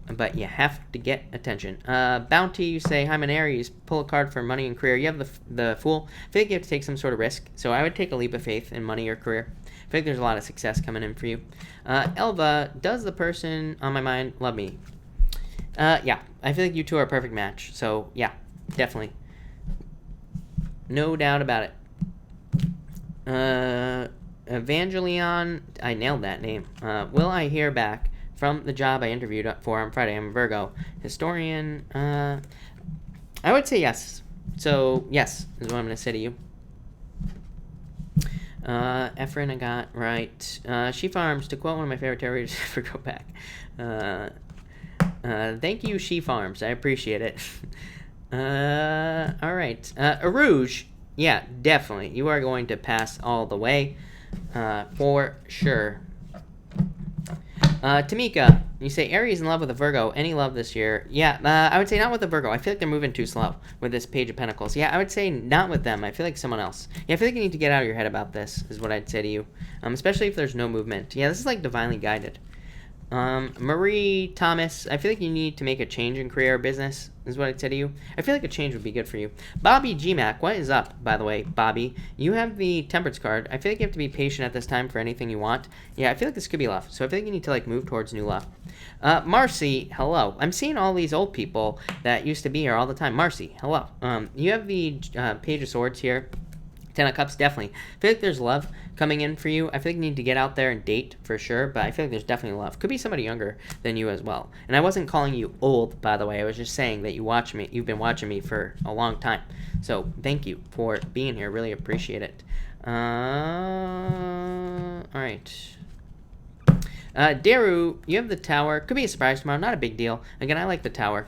But you have to get attention. Bounty, you say, I'm an Aries. Pull a card for money and career. You have the Fool. I feel like you have to take some sort of risk. So I would take a leap of faith in money or career. I feel like there's a lot of success coming in for you. Elva, does the person on my mind love me? Yeah. I feel like you two are a perfect match. So, yeah, definitely. No doubt about it. Evangelion, I nailed that name. Will I hear back from the job I interviewed for on Friday? I'm a Virgo. Historian, I would say yes. So, yes, is what I'm going to say to you. Efren, I got right. She Farms, to quote one of my favorite terriers, for go back. Thank you, She Farms. I appreciate it. All right. Arouge, yeah, definitely. You are going to pass all the way, for sure. Tamika, you say Aries in love with a Virgo. Any love this year? Yeah, I would say not with a Virgo. I feel like they're moving too slow with this Page of Pentacles. Yeah, I would say not with them. I feel like someone else. Yeah, I feel like you need to get out of your head about this, is what I'd say to you. Especially if there's no movement. Yeah, this is like divinely guided. Marie Thomas, I feel like you need to make a change in career or business, is what I'd say to you. I feel like a change would be good for you. Bobby GMAC, what is up, by the way, Bobby? You have the Temperance card. I feel like you have to be patient at this time for anything you want. Yeah, I feel like this could be love. So I feel like you need to, like, move towards new love. Marcy, hello. I'm seeing all these old people that used to be here all the time. Marcy, hello. You have the Page of Swords here. 10 of Cups, definitely. I feel like there's love coming in for you. I feel like you need to get out there and date for sure, but I feel like there's definitely love. Could be somebody younger than you as well. And I wasn't calling you old, by the way. I was just saying that you've been watching me for a long time. So thank you for being here. Really appreciate it. All right. Daru, you have the Tower. Could be a surprise tomorrow. Not a big deal. Again, I like the Tower.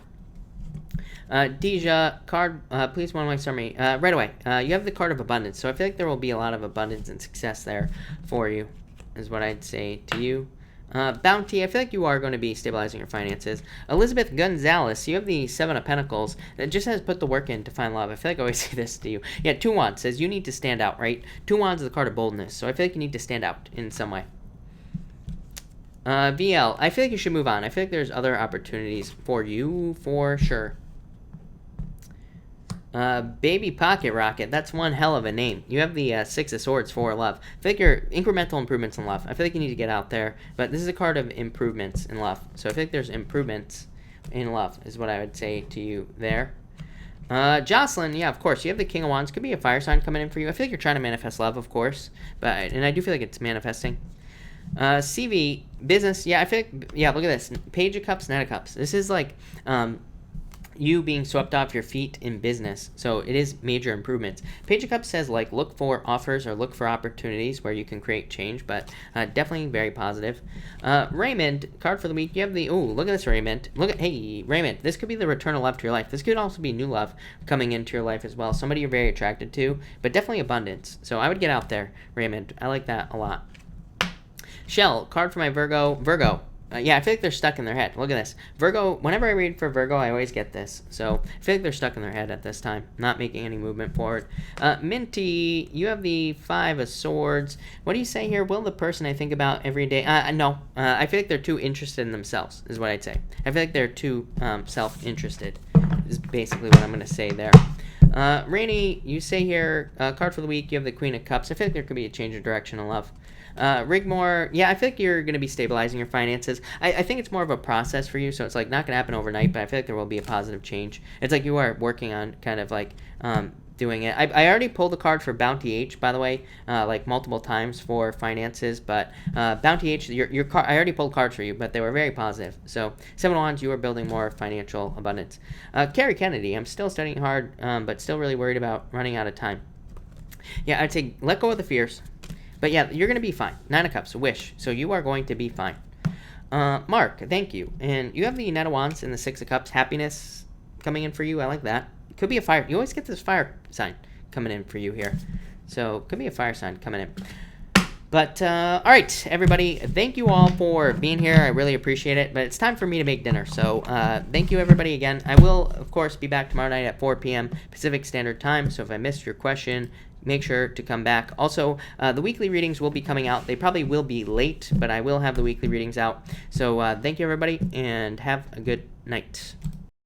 Deja, card, please one way summary. Right away. You have the card of abundance, so I feel like there will be a lot of abundance and success there for you, is what I'd say to you. Bounty, I feel like you are going to be stabilizing your finances. Elizabeth Gonzalez, you have the 7 of Pentacles that just has put the work in to find love. I feel like I always say this to you. Yeah, 2 Wands says you need to stand out, right? 2 Wands is the card of boldness, so I feel like you need to stand out in some way. VL, I feel like you should move on. I feel like there's other opportunities for you, for sure. Baby Pocket Rocket, that's one hell of a name. You have the 6 of Swords for love. I feel like you're incremental improvements in love. I feel like you need to get out there, but this is a card of improvements in love. So I feel like there's improvements in love, is what I would say to you there. Jocelyn, yeah, of course. You have the King of Wands. Could be a fire sign coming in for you. I feel like you're trying to manifest love, of course. And I do feel like it's manifesting. CV, business. Yeah, I feel like, yeah, look at this. Page of Cups, Knight of Cups. This is like you being swept off your feet in business. So it is major improvements. Page of Cups says, like, look for offers or look for opportunities where you can create change, but definitely very positive. Raymond, card for the week. You have the, ooh, look at this, Raymond. Hey, Raymond, this could be the return of love to your life. This could also be new love coming into your life as well. Somebody you're very attracted to, but definitely abundance. So I would get out there, Raymond. I like that a lot. Shell, card for my Virgo. Virgo. Yeah, I feel like they're stuck in their head. Look at this. Virgo, whenever I read for Virgo, I always get this. So I feel like they're stuck in their head at this time, not making any movement forward. Minty, you have the Five of Swords. What do you say here? Will the person I think about every day? No. I feel like they're too interested in themselves, is what I'd say. I feel like they're too self-interested, is basically what I'm going to say there. Rainy, you say here, card for the week, you have the Queen of Cups. I feel like there could be a change of direction in love. Rigmore, yeah, I feel like you're going to be stabilizing your finances. I think it's more of a process for you, so it's like not going to happen overnight, but I feel like there will be a positive change. It's like you are working on kind of like doing it. I already pulled the card for Bounty H, by the way, like multiple times for finances, but Bounty H, your card, I already pulled cards for you, but they were very positive. So 7 of Wands, you are building more financial abundance. Carrie Kennedy, I'm still studying hard, but still really worried about running out of time. Yeah, I'd say let go of the fears. But yeah, you're going to be fine. 9 of Cups, wish. So you are going to be fine. Mark, thank you. And you have the Knight of Wands and the 6 of Cups. Happiness coming in for you. I like that. Could be a fire. You always get this fire sign coming in for you here. So could be a fire sign coming in. But, all right, everybody, thank you all for being here. I really appreciate it. But it's time for me to make dinner. So thank you, everybody, again. I will, of course, be back tomorrow night at 4 p.m. Pacific Standard Time. So if I missed your question, make sure to come back. Also, the weekly readings will be coming out. They probably will be late, but I will have the weekly readings out. So thank you, everybody, and have a good night.